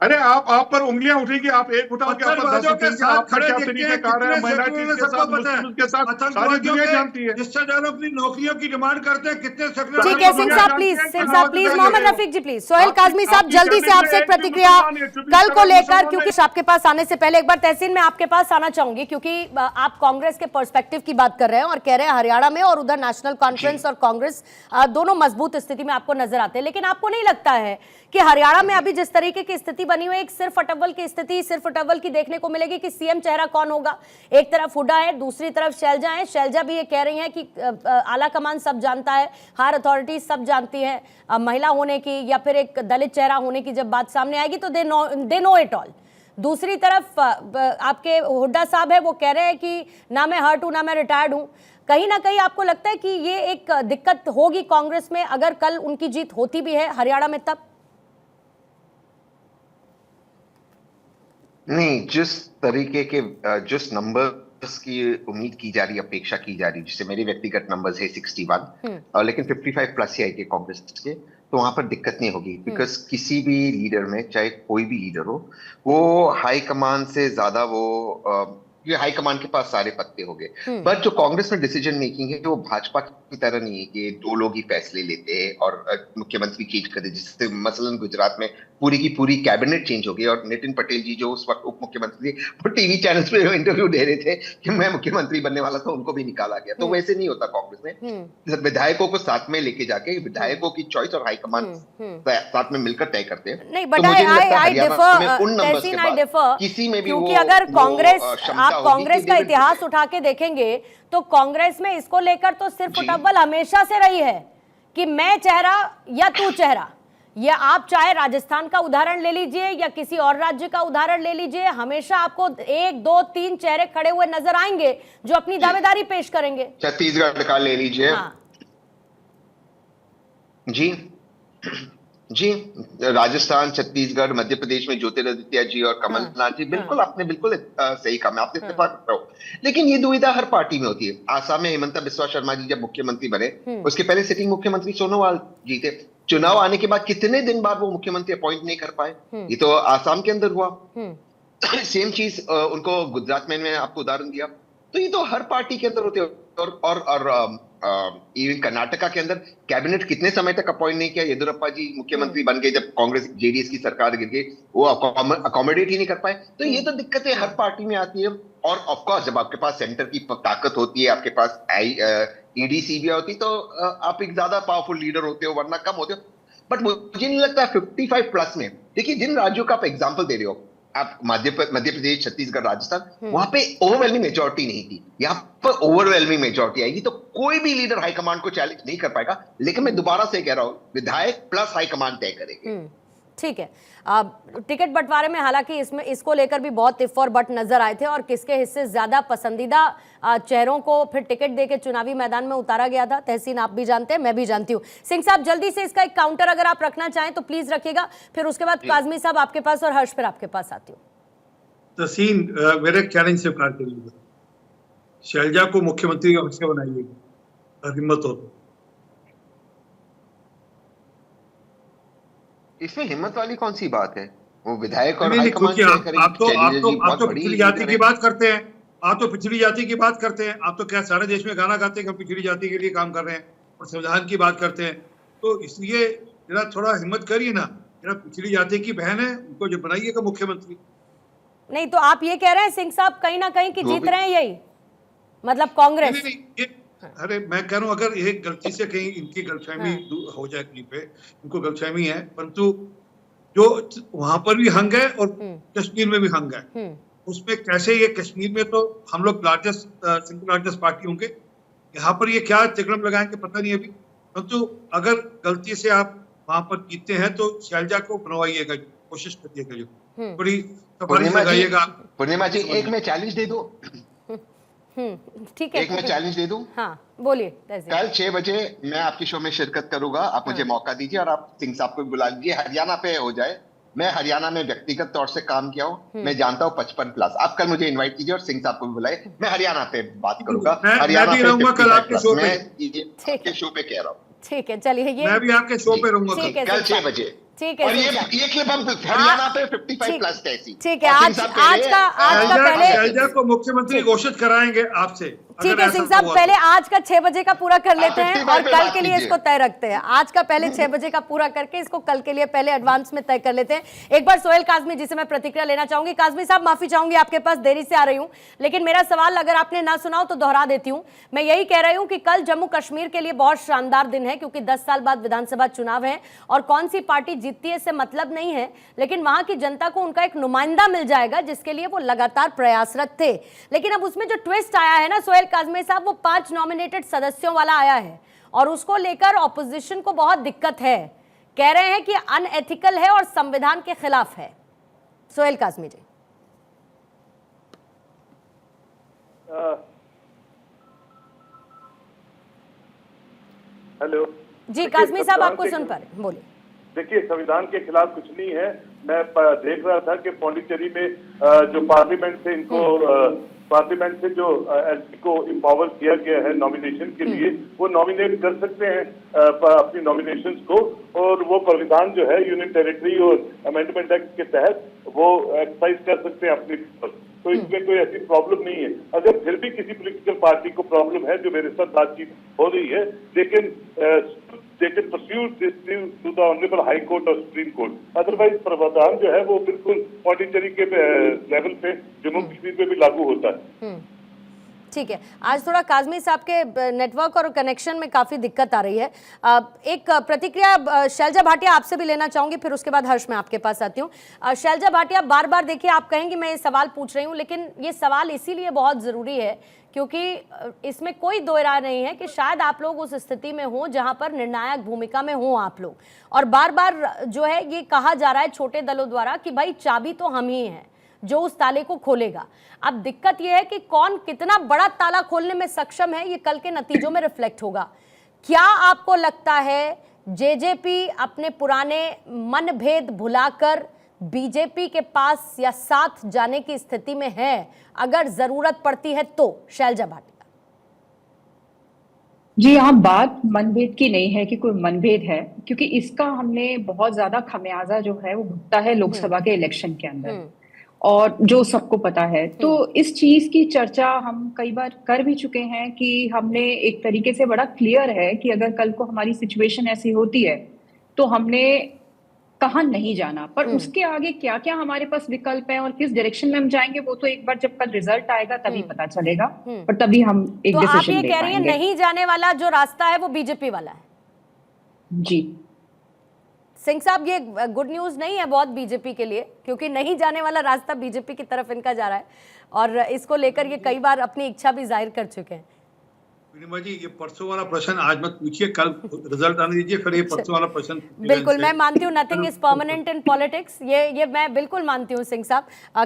अरे आप पर उंगलियां उठेगी, आप एक उठाओगे आप पर 10 उठेंगे, आप खड़े क्या देखते तरीके हैं कार है, कितने माइनॉरिटीज सेकुलर के सबको साथ, पता है। मुस्लिम के साथ, सारी आतंकवादियों दुनिया के जानती है। रिश्तेदारों की नौकरियों की डिमांड करते हैं कितने सेकुलर। ठीक है सिंह साहब प्लीज मोहम्मद रफीक जी प्लीज। सोहेल काजमी साहब जल्दी से आपसे एक प्रतिक्रिया कल को लेकर, क्योंकि आपके पास आने से पहले एक बार तहसीन में आपके पास आना चाहूंगी, क्योंकि आप कांग्रेस के पर्सपेक्टिव की बात कर रहे हैं और कह रहे हैं हरियाणा में और उधर नेशनल कॉन्फ्रेंस और कांग्रेस दोनों मजबूत स्थिति में आपको नजर आते हैं, लेकिन आपको नहीं लगता है कि हरियाणा में अभी जिस तरीके की स्थिति बनी हुई है, एक सिर्फ अटव्वल की स्थिति, सिर्फ अटव्वल की देखने को मिलेगी कि सीएम चेहरा कौन होगा? एक तरफ हुड्डा है, दूसरी तरफ शैलजा है। शैलजा भी ये कह रही हैं कि आला कमान सब जानता है, हायर अथॉरिटी सब जानती है, महिला होने की या फिर एक दलित चेहरा होने की जब बात सामने आएगी तो दे नो इट ऑल। दूसरी तरफ आपके हुड्डा साहब है, वो कह रहे हैं कि ना मैं हर्ट हूं ना मैं रिटायर्ड हूं। कहीं ना कहीं आपको लगता है कि ये एक दिक्कत होगी कांग्रेस में अगर कल उनकी जीत होती भी है हरियाणा में? तब नहीं, जिस तरीके के जिस नंबर्स की उम्मीद की जा रही, अपेक्षा की जा रही, जिससे मेरे व्यक्तिगत नंबर्स है 61 लेकिन 55 प्लस ही आएगी कांग्रेस के, तो वहां पर दिक्कत नहीं होगी। बिकॉज किसी भी लीडर में, चाहे कोई भी लीडर हो, वो हाई कमान से ज्यादा वो ये हाई कमान के पास सारे पत्ते हो गए। बट जो कांग्रेस में डिसीजन मेकिंग है वो भाजपा की तरह नहीं है कि 2 लोग ही फैसले लेते हैं और मुख्यमंत्री चेंज कर दे, जिससे मसलन गुजरात में पूरी की पूरी कैबिनेट चेंज हो गई और नितिन पटेल जी जो उस वक्त उप मुख्यमंत्री थे, वो टीवी चैनल्स पे इंटरव्यू दे रहे थे कि मैं मुख्यमंत्री बनने वाला था, उनको भी निकाला गया। तो वैसे नहीं होता कांग्रेस में, विधायकों को साथ में लेके जाके विधायकों की चॉइस और हाईकमान साथ में मिलकर तय करते हैं। नहीं, बट आई डिफर किसी में भी, क्योंकि अगर आप कांग्रेस का इतिहास उठा के देखेंगे तो कांग्रेस में इसको लेकर तो सिर्फ अटव्वल हमेशा से रही है कि मैं चेहरा या तू चेहरा। ये आप चाहे राजस्थान का उदाहरण ले लीजिए या किसी और राज्य का उदाहरण ले लीजिए, हमेशा आपको 1, 2, 3 चेहरे खड़े हुए नजर आएंगे जो अपनी दावेदारी पेश करेंगे। छत्तीसगढ़ का ले लीजिए। जी, राजस्थान, छत्तीसगढ़, मध्य प्रदेश में ज्योतिरादित्य जी और कमलनाथ जी, बिल्कुल आपने बिल्कुल सही कहा, मैं आपसे इत्तेफाक करता हूँ। लेकिन ये दुविधा हर पार्टी में होती है। आसाम में हिमंता बिस्वा शर्मा जी जब मुख्यमंत्री बने, उसके पहले सिटिंग मुख्यमंत्री सोनोवाल जी थे। चुनाव आने के बाद कितने दिन बाद वो मुख्यमंत्री अपॉइंट नहीं कर पाए, ये तो आसाम के अंदर हुआ। सेम चीज उनको गुजरात में मैंने आपको उदाहरण दिया। तो ये तो हर पार्टी के अंदर होते हैं। और इवन कर्नाटका के अंदर कैबिनेट कितने समय तक अपॉइंट नहीं किया, येदियुरप्पा जी मुख्यमंत्री बन गए जब कांग्रेस जेडीएस की सरकार गिर गई, वो अकोमोडेट ही नहीं कर पाए। तो ये तो दिक्कतें हर पार्टी में आती है। और ऑफ कोर्स जब आपके पास सेंटर की ताकत होती है, आपके पास ईडी सीबीआई होती, तो आप एक ज्यादा पावरफुल लीडर होते हो, वरना कम होते हो। बट मुझे नहीं लगता 55 प्लस में, देखिए जिन राज्यों का आप एग्जाम्पल दे रहे हो, आप मध्य प्रदेश, छत्तीसगढ़, राजस्थान, वहां पे ओवरवेलमिंग मेजॉरिटी नहीं थी, यहाँ पर ओवरवेलमिंग मेजॉरिटी आएगी। तो कोई भी लीडर हाईकमान को चैलेंज नहीं कर पाएगा। लेकिन मैं दोबारा से कह रहा हूं, विधायक प्लस हाईकमान तय करेंगे। ठीक है। टिकट बंटवारे में हालांकि इसको लेकर भी बहुत इफ और बट नजर आए थे और किसके हिस्से ज्यादा पसंदीदा चेहरों को फिर टिकट देके चुनावी मैदान में उतारा गया था। तहसीन आप भी जानते हैं, मैं भी जानती हूँ। सिंह साहब जल्दी से इसका एक काउंटर अगर आप रखना चाहें तो प्लीज रखिएगा, फिर उसके बाद काजमी साहब आपके पास और हर्ष फिर आपके पास आती हूँ। तहसीन, मेरे चैलेंज स्वीकार करिएगा, शैलजा को मुख्यमंत्री अवश्य बनाइएगा, हिम्मत हो तो। इसमें हिम्मत वाली कौन सी बात है? वो विधायक और हाईकमान आप तो पिछड़ी जाति की बात करते हैं, आप तो पिछड़ी जाति की बात करते हैं, आप तो क्या सारे देश में गाना गाते हैं कि हम पिछड़ी जाति के लिए काम कर रहे हैं और संविधान की बात करते हैं। तो इसलिए जरा थोड़ा हिम्मत करिए ना, जरा पिछड़ी जाति की बहन है, उनको जो बनाइएगा मुख्यमंत्री। नहीं तो आप ये कह रहे हैं सिंह साहब कहीं ना कहीं की जीत रहे हैं, यही मतलब कांग्रेस? अरे मैं कह रहा हूँ, अगर ये गलती से कहीं इनकी गलतफहमी हो जाए, कहीं पे इनको गलतफहमी है, परंतु जो वहां पर भी हंग है और कश्मीर में भी हंग है, उसमें कैसे ये कश्मीर में तो हम लोग सिंगल लार्जेस्ट पार्टी होंगे, यहाँ पर ये क्या तिकड़म लगाएंगे पता नहीं अभी। परंतु अगर गलती से आप वहां पर जीतते हैं तो शैलजा को बनवाइएगा, कोशिश करिएगा, जो बड़ी सफारी लगाइएगा। पूर्णिमा जी, एक मैं चैलेंज दे दूं, ठीक है, एक मैं चैलेंज दे दूं। हाँ बोलिए। कल 6 बजे मैं आपकी शो में शिरकत करूंगा, आप मुझे मौका दीजिए और आप सिंह साहब को भी बुला लीजिए। हरियाणा पे हो जाए, मैं हरियाणा में व्यक्तिगत तौर से काम किया हूं, मैं जानता हूं 55+। आप कल मुझे इनवाइट कीजिए और सिंह साहब को भी बुलाए, मैं हरियाणा पे बात करूंगा। हरियाणा पे 55+, मैं आपके शो पे कह रहा हूँ। ठीक है, चलिए ये मैं भी आपके शो पे रहूंगा कल 6 बजे। ठीक है, और ये क्लिप हम हरियाणा पे 55+ कैसी। ठीक है, आज का पहले शैलजा को मुख्यमंत्री घोषित कराएंगे आपसे। ठीक है सिंह साहब, पहले आज का 6 बजे का पूरा कर लेते हैं और कल के लिए इसको तय रखते हैं। आज का पहले 6 बजे का पूरा करके इसको कल के लिए पहले एडवांस में तय कर लेते हैं। एक बार सोहेल काजमी जी से मैं प्रतिक्रिया लेना चाहूंगी। काजमी साहब, माफी चाहूंगी आपके पास, देरी से आ रही हूं, लेकिन मेरा सवाल अगर आपने ना सुना हो तो दोहरा देती हूं। मैं यही कह रही हूं कि कल जम्मू कश्मीर के लिए बहुत शानदार दिन है, क्योंकि 10 साल बाद विधानसभा चुनाव है और कौन सी पार्टी जीतती है इससे मतलब नहीं है, लेकिन वहां की जनता को उनका एक नुमाइंदा मिल जाएगा जिसके लिए वो लगातार प्रयासरत थे। लेकिन अब उसमें जो ट्विस्ट आया है ना सोहेल काजमी साहब, वो 5 नॉमिनेटेड सदस्यों वाला आया है और उसको लेकर ऑपोजिशन को बहुत दिक्कत है। कह रहे हैं कि अनएथिकल है और संविधान के खिलाफ है। सोहेल काजमी जी। हेलो जी काजमी साहब, आपको सुन पा रहे, बोलिए। देखिए, संविधान के खिलाफ कुछ नहीं है। मैं देख रहा था कि पौंडीचेरी में जो पार्लियामेंट से इनको पार्लियामेंट से जो एसपी को एम्पावर किया गया है नॉमिनेशन के लिए, वो नॉमिनेट कर सकते हैं अपनी नॉमिनेशंस को, और वो संविधान जो है यूनियन टेरिटरी और अमेंडमेंट एक्ट के तहत वो एक्सरसाइज कर सकते हैं अपनी। तो इसमें कोई ऐसी प्रॉब्लम नहीं है। अगर फिर भी किसी पॉलिटिकल पार्टी को प्रॉब्लम है, जो मेरे साथ बातचीत हो रही है, लेकिन they can pursue this to the Honorable High Court और Supreme Court. Otherwise प्रावधान जो है वो बिल्कुल पौंडीचेरी के लेवल पे जम्मू कश्मीर पे भी लागू होता है। ठीक है, आज थोड़ा काजमी साहब के नेटवर्क और कनेक्शन में काफ़ी दिक्कत आ रही है। एक प्रतिक्रिया शैलजा भाटिया आपसे भी लेना चाहूंगी, फिर उसके बाद हर्ष मैं आपके पास आती हूँ। शैलजा भाटिया, बार बार देखिए आप कहेंगे मैं ये सवाल पूछ रही हूँ, लेकिन ये सवाल इसीलिए बहुत ज़रूरी है क्योंकि इसमें कोई दो राय नहीं है कि शायद आप लोग उस स्थिति में हो जहां पर निर्णायक भूमिका में हो आप लोग, और बार बार जो है ये कहा जा रहा है छोटे दलों द्वारा कि भाई चाबी तो हम ही हैं जो उस ताले को खोलेगा। अब दिक्कत यह है कि कौन कितना बड़ा ताला खोलने में सक्षम है, ये कल के नतीजों में रिफ्लेक्ट होगा। क्या आपको लगता है जेजेपी अपने पुराने मनभेद भुलाकर बीजेपी के पास या साथ जाने की स्थिति में है अगर जरूरत पड़ती है तो? शैलजा भाटिया जी, यहाँ बात मनभेद की नहीं है कि कोई मनभेद है, क्योंकि इसका हमने बहुत ज्यादा खमियाजा जो है वो भुगता है लोकसभा के इलेक्शन के अंदर, और जो सबको पता है। तो इस चीज की चर्चा हम कई बार कर भी चुके हैं कि हमने एक तरीके से बड़ा क्लियर है कि अगर कल को हमारी सिचुएशन ऐसी होती है तो हमने कहाँ नहीं जाना, पर उसके आगे क्या क्या हमारे पास विकल्प है और किस डायरेक्शन में हम जाएंगे वो तो एक बार जब कल रिजल्ट आएगा तभी पता चलेगा, और तभी हम एक डिसीजन ले पाएंगे। तो आप ये कह रही हैं नहीं जाने वाला जो रास्ता है वो बीजेपी वाला है? जी सिंह साहब, ये गुड न्यूज नहीं है बहुत बीजेपी के लिए, क्योंकि नहीं जाने वाला रास्ता बीजेपी की तरफ इनका जा रहा है और इसको लेकर ये कई बार अपनी इच्छा भी जाहिर कर चुके हैं। पूर्णिमा जी, ये परसों वाला प्रश्न आज मत पूछिए, कल रिजल्ट आने दीजिए, फिर ये परसों वाला प्रश्न। बिल्कुल, मैं मानती हूँ nothing is permanent in politics, ये मैं बिल्कुल मानती हूँ सिंह साहब,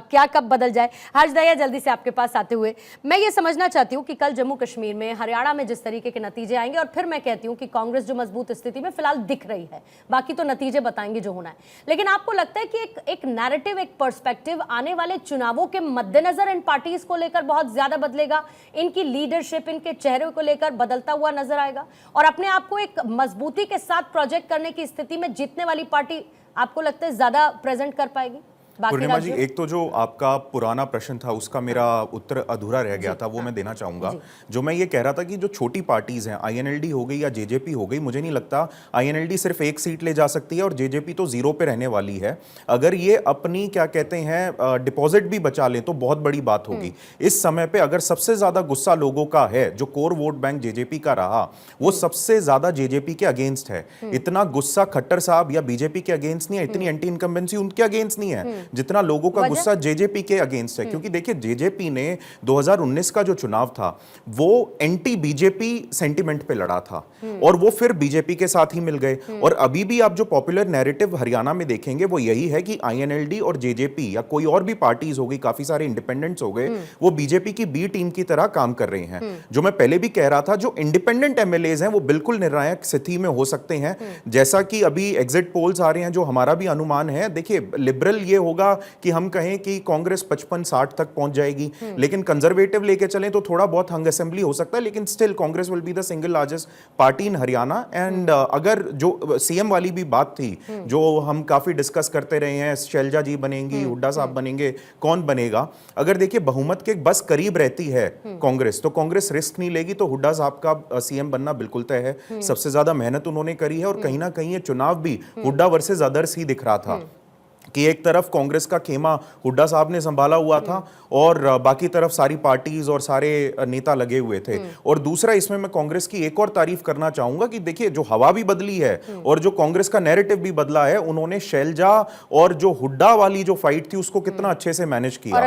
क्या कब बदल जाए। हर्ष दहिया, जल्दी से आपके पास आते हुए मैं ये समझना चाहती हूँ कि कल जम्मू कश्मीर में, हरियाणा में जिस तरीके के नतीजे आएंगे, और फिर मैं कहती हूँ कि कांग्रेस जो मजबूत स्थिति में फिलहाल दिख रही है, बाकी तो नतीजे बताएंगे जो होना है, लेकिन आपको लगता है कि एक नैरेटिव, एक पर्सपेक्टिव आने वाले चुनावों के मद्देनजर इन पार्टीज को लेकर बहुत ज्यादा बदलेगा, इनकी लीडरशिप, इनके चेहरे को लेकर बदलता हुआ नजर आएगा, और अपने आप को एक मजबूती के साथ प्रोजेक्ट करने की स्थिति में जीतने वाली पार्टी आपको लगता है ज्यादा प्रेजेंट कर पाएगी? पूर्णिमा जी, एक तो जो आपका पुराना प्रश्न था उसका मेरा उत्तर अधूरा रह गया था, वो मैं देना चाहूंगा। जो मैं ये कह रहा था कि जो छोटी पार्टीज हैं, आईएनएलडी हो गई या जेजेपी हो गई, मुझे नहीं लगता आईएनएलडी सिर्फ 1 सीट ले जा सकती है और जेजेपी तो 0 पे रहने वाली है। अगर ये अपनी क्या कहते हैं डिपॉजिट भी बचा लें तो बहुत बड़ी बात होगी। इस समय पे अगर सबसे ज्यादा गुस्सा लोगों का है, जो कोर वोट बैंक जेजेपी का रहा, वो सबसे ज्यादा जेजेपी के अगेंस्ट है। इतना गुस्सा खट्टर साहब या बीजेपी के अगेंस्ट नहीं है, इतनी एंटी इनकम्बेंसी उनके अगेंस्ट नहीं है। जितना लोगों का वजह? गुस्सा जेजेपी के अगेंस्ट है। क्योंकि देखिए जेजेपी ने 2019 का जो चुनाव था वो एंटी बीजेपी सेंटिमेंट पे लड़ा था और वो फिर बीजेपी के साथ ही मिल गए। और अभी भी आप जो पॉपुलर नैरेटिव हरियाणा में देखेंगे वो यही है कि आईएनएलडी और जेजेपी या कोई और भी पार्टीज हो गई, काफी सारे इंडिपेंडेंट्स हो गए, वो बीजेपी की बी टीम की तरह काम कर रहे हैं। जो मैं पहले भी कह रहा था, जो इंडिपेंडेंट एमएलएज हैं वो बिल्कुल निर्णायक स्थिति में हो सकते हैं। जैसा कि अभी एग्जिट पोल्स आ रहे हैं, जो हमारा भी अनुमान है, देखिए लिबरल ये होगा कि हम कहें कि कांग्रेस 55-60 तक पहुंच जाएगी, लेकिन कंजर्वेटिव लेके चलें तो थोड़ा बहुत हंग असेंबली हो सकता है, लेकिन still Congress will be the single largest party in Haryana. And अगर जो सीएम वाली भी बात थी जो हम काफी डिस्कस करते रहे हैं, शैलजा जी बनेंगी, हुड्डा साहब बनेंगे, कौन बनेगा, अगर देखिए बहुमत के बस करीब रहती है कांग्रेस तो कांग्रेस रिस्क नहीं लेगी, तो हुड्डा साहब का सीएम बनना बिल्कुल तय है। सबसे ज्यादा मेहनत उन्होंने करी है और कहीं ना कहीं ये चुनाव भी हुड्डा वर्सेस अदर्स ही दिख रहा था कि एक तरफ कांग्रेस का खेमा हुड्डा साहब ने संभाला हुआ था और बाकी तरफ सारी पार्टीज और सारे नेता लगे हुए थे। और दूसरा, इसमें मैं कांग्रेस की एक और तारीफ करना चाहूंगा कि देखिए जो हवा भी बदली है और जो कांग्रेस का नैरेटिव भी बदला है, उन्होंने शैलजा और जो हुड्डा वाली जो फाइट थी उसको कितना अच्छे से मैनेज किया। और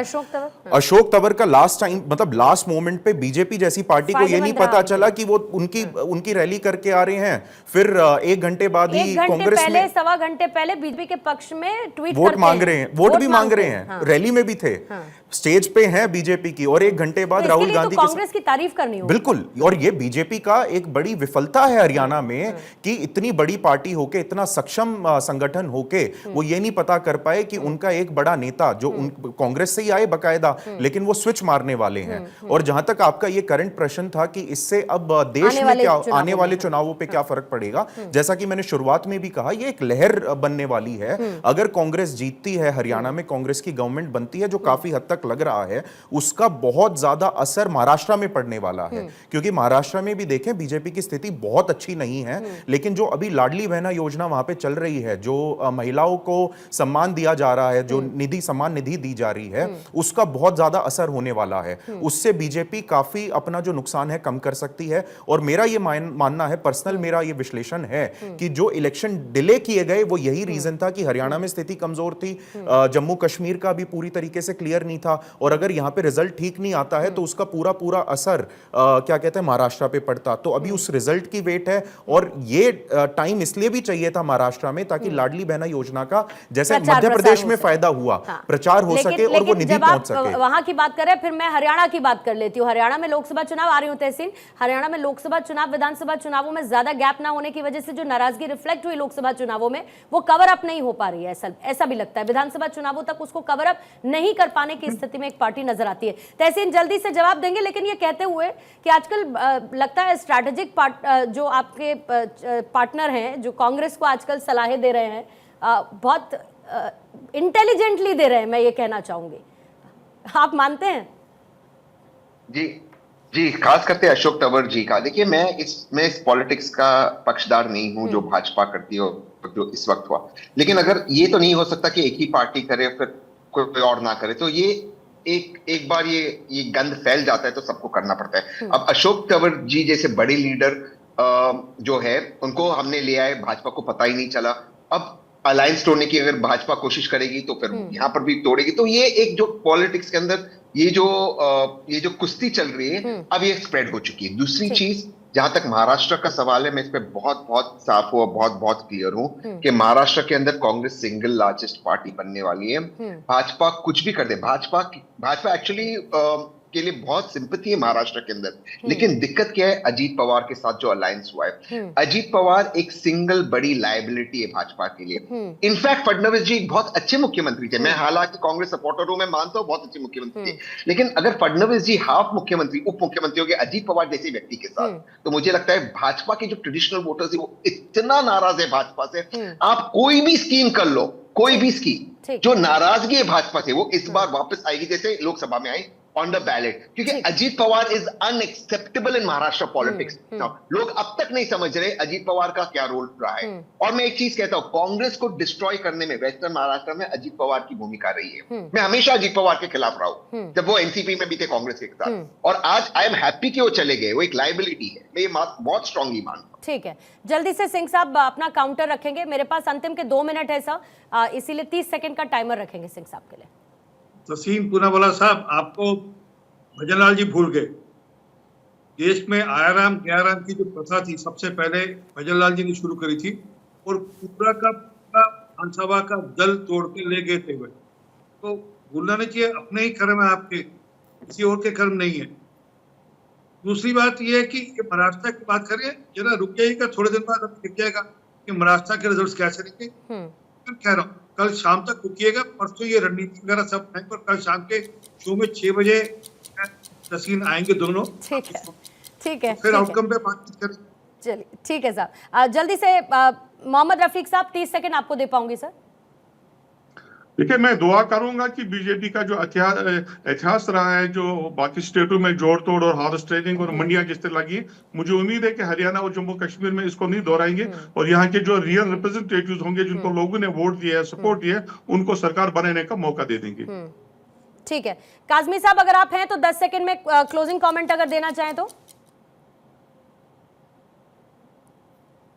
अशोक तंवर का लास्ट टाइम, मतलब लास्ट मोमेंट पे बीजेपी जैसी पार्टी को ये नहीं पता चला कि वो उनकी रैली करके आ रहे हैं, फिर 1 घंटे बाद ही कांग्रेस में सवा घंटे पहले बीजेपी के पक्ष में वोट मांग रहे हैं, वोट भी मांग रहे हैं, रैली में भी थे, स्टेज पे हैं बीजेपी की, और 1 घंटे बाद राहुल गांधी तो कांग्रेस की तारीफ करनी होगी। बिल्कुल, और ये बीजेपी का एक बड़ी विफलता है हरियाणा में कि इतनी बड़ी पार्टी होके, इतना सक्षम संगठन होके वो ये नहीं पता कर पाए कि उनका एक बड़ा नेता जो कांग्रेस से ही आए बकायदा, लेकिन वो स्विच मारने वाले हैं। और जहां तक आपका ये करंट प्रश्न था कि इससे अब देश में क्या, आने वाले चुनावों पे क्या फर्क पड़ेगा, जैसा कि मैंने शुरुआत में भी कहा, ये एक लहर बनने वाली है। अगर कांग्रेस जीतती है हरियाणा में, कांग्रेस की गवर्नमेंट बनती है, जो काफी हद तक लग रहा है, उसका बहुत ज्यादा असर महाराष्ट्र में पड़ने वाला है। क्योंकि महाराष्ट्र में भी देखें बीजेपी की स्थिति बहुत अच्छी नहीं है, लेकिन जो अभी लाडली बहना योजना वहां पे चल रही है, जो महिलाओं को सम्मान दिया जा रहा है, जो निधि, सम्मान निधि दी जा रही है, उसका बहुत ज्यादा असर होने वाला है। उससे बीजेपी काफी अपना जो नुकसान है कम कर सकती है। और मेरा ये मानना है, पर्सनल मेरा ये विश्लेषण है कि जो इलेक्शन डिले किए गए वो यही रीजन था कि हरियाणा में स्थिति कमजोर थी, जम्मू कश्मीर का भी पूरी तरीके से क्लियर नहीं था, और अगर यहां पे रिजल्ट ठीक नहीं आता है तो उसका पूरा असर क्या कहते हैं महाराष्ट्र पे पड़ता। तो अभी उस रिजल्ट की वेट है, और ये टाइम इसलिए भी चाहिए था महाराष्ट्र में ताकि लाडली बहना योजना का जैसे मध्य प्रदेश में फायदा हुआ, प्रचार हो सके और वो निधि पहुंच सके। वहां की बात करें, फिर मैं हरियाणा की बात कर लेती हूँ। हरियाणा में लोकसभा चुनाव आ रही हूँ तहसीन, हरियाणा में लोकसभा चुनाव, विधानसभा चुनावों में ज्यादा गैप ना होने की वजह से जो नाराजगी रिफ्लेक्ट हुई लोकसभा चुनावों में, वो कवर अप नहीं हो पा रही है। ऐसा भी लगता है विधानसभा चुनावों तक उसको कवर अप नहीं कर पाने की स्थिति में एक पार्टी नजर आती है। तहसीन जल्दी से जवाब देंगे, लेकिन ये कहते हुए कि आजकल लगता है स्ट्रैटेजिक जो आपके पार्टनर हैं, जो कांग्रेस को आजकल सलाहें दे रहे हैं, बहुत इंटेलिजेंटली दे रहे हैं, मैं ये कहना चाहूंगी। आप मानते हैं? जी, खास करते अशोक तंवर जी का। देखिए, मैं इस पॉलिटिक्स का पक्षदार नहीं हूं जो भाजपा करती हो, जो इस वक्त हुआ। लेकिन अगर ये तो नहीं हो सकता कि एक ही पार्टी करे फिर कोई और ना करे, तो ये एक बार ये गंद फैल जाता है तो सबको करना पड़ता है। अब अशोक तंवर जी जैसे बड़े लीडर जो है, उनको हमने ले आए, भाजपा को पता ही नहीं चला। अब अलायंस तोड़ने की अगर भाजपा कोशिश करेगी तो फिर यहाँ पर भी तोड़ेगी। तो ये एक जो पॉलिटिक्स के अंदर ये जो कुश्ती चल रही है, अब ये स्प्रेड हो चुकी है। दूसरी चीज, जहां तक महाराष्ट्र का सवाल है, मैं इस पे बहुत साफ हूँ, बहुत क्लियर हूँ कि महाराष्ट्र के अंदर कांग्रेस सिंगल लार्जेस्ट पार्टी बनने वाली है। भाजपा कुछ भी कर दे, भाजपा एक्चुअली के लिए बहुत सिंपैथी है महाराष्ट्र के अंदर। लेकिन दिक्कत क्या है, अजीत पवार के साथ जो अलायंस हुआ है, अजीत पवार एक सिंगल बड़ी लायबिलिटी है भाजपा के लिए। इनफैक्ट फडणवीस जी बहुत अच्छे मुख्यमंत्री थे, मैं हालांकि कांग्रेस सपोर्टर हूं, मैं मानता हूं बहुत अच्छे मुख्यमंत्री थे, लेकिन अगर फडणवीस जी हाफ मुख्यमंत्री, उप मुख्यमंत्री हो गए अजीत पवार जैसे व्यक्ति के साथ, तो मुझे लगता है भाजपा के जो ट्रेडिशनल वोटर्स है वो इतना नाराज है भाजपा से। आप कोई भी स्कीम कर लो, कोई भी स्कीम, जो नाराजगी है भाजपा से वो इस बार वापस आएगी। जैसे लोकसभा में आई, ऑन द बैलेट, क्योंकि Ajit Pawar is unacceptable in Maharashtra politics. लोग अब तक नहीं समझ रहे अजीत पवार का क्या रोल रहा है। और मैं एक चीज कहता हूं, कांग्रेस को डिस्ट्रॉय करने में वेस्टर्न महाराष्ट्र में अजीत पवार की भूमिका रही है। मैं हमेशा अजीत पवार के खिलाफ रहा हूं, जब वो एनसीपी में भी थे कांग्रेस के साथ, और आज आई एम हैप्पी कि वो चले गए। वो एक लाइबिलिटी है, मैं ये बात बहुत स्ट्रांगली मानता हूं। ठीक है, जल्दी से सिंह साहब अपना काउंटर रखेंगे। मेरे पास अंतिम के 2 मिनट है सर, इसीलिए 30 सेकंड का टाइमर रखेंगे सिंह साहब के लिए। तसीम पूनावाला साहब, आपको भजनलाल जी भूल गए। देश में आयाराम गयाराम की जो प्रथा थी, सबसे पहले भजनलाल जी ने शुरू करी थी, और पूरा का पूरा विधानसभा का दल तोड़ के ले गए थे। तो भूलना नहीं चाहिए, अपने ही कर्म है आपके, किसी और के कर्म नहीं है। दूसरी बात यह है कि ये महाराष्ट्र की बात करें, जरा रुक जाइएगा, थोड़े दिन बाद दिख जाएगा कि महाराष्ट्र के रिजल्ट कैसे निकले। फिर कह रहा हूँ, कल शाम तक रुकिएगा, परसों ये रणनीति वगैरह सब है, पर कल शाम के शो में 6 बजे तस्वीर आएंगे दोनों। ठीक है, फिर आउटकम पे बातचीत करें। चलिए ठीक है साहब, जल्दी से मोहम्मद रफीक साहब 30 सेकंड आपको दे पाऊंगी सर। देखिए, मैं दुआ करूंगा कि बीजेपी का जो इतिहास रहा है, जो बाकी स्टेटों में जोड़ तोड़ और हॉर्स ट्रेडिंग और मंडियां जिस तरह लगी, मुझे उम्मीद है कि हरियाणा और जम्मू कश्मीर में इसको नहीं दोहराएंगे, और यहाँ के जो रियल रिप्रेजेंटेटिव्स होंगे, जिनको लोगों ने वोट दिया है, सपोर्ट दिया है, उनको सरकार बनाने का मौका दे देंगे। ठीक है, काजमी साहब अगर आप हैं तो 10 सेकंड में क्लोजिंग कमेंट अगर देना चाहें तो।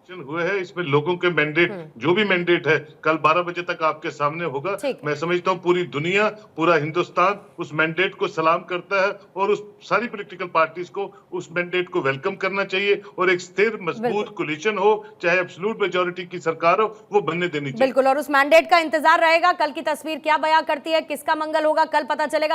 हुए हैं, इसमें लोगों के मैंडेट, जो भी मैंडेट है, कल 12 बजे तक आपके सामने होगा। मैं समझता हूँ पूरी दुनिया, पूरा हिंदुस्तान उस मैंडेट को सलाम करता है, और उस सारी पॉलिटिकल पार्टीज को उस मैंडेट को वेलकम करना चाहिए, और एक स्थिर मजबूत कोलिशन हो, चाहे एब्सोल्यूट मेजोरिटी की सरकार हो, वो बनने देनी चाहिए। बिल्कुल, और उस मैंडेट का इंतजार रहेगा। कल की तस्वीर क्या बयां करती है, किसका मंगल होगा, कल पता चलेगा।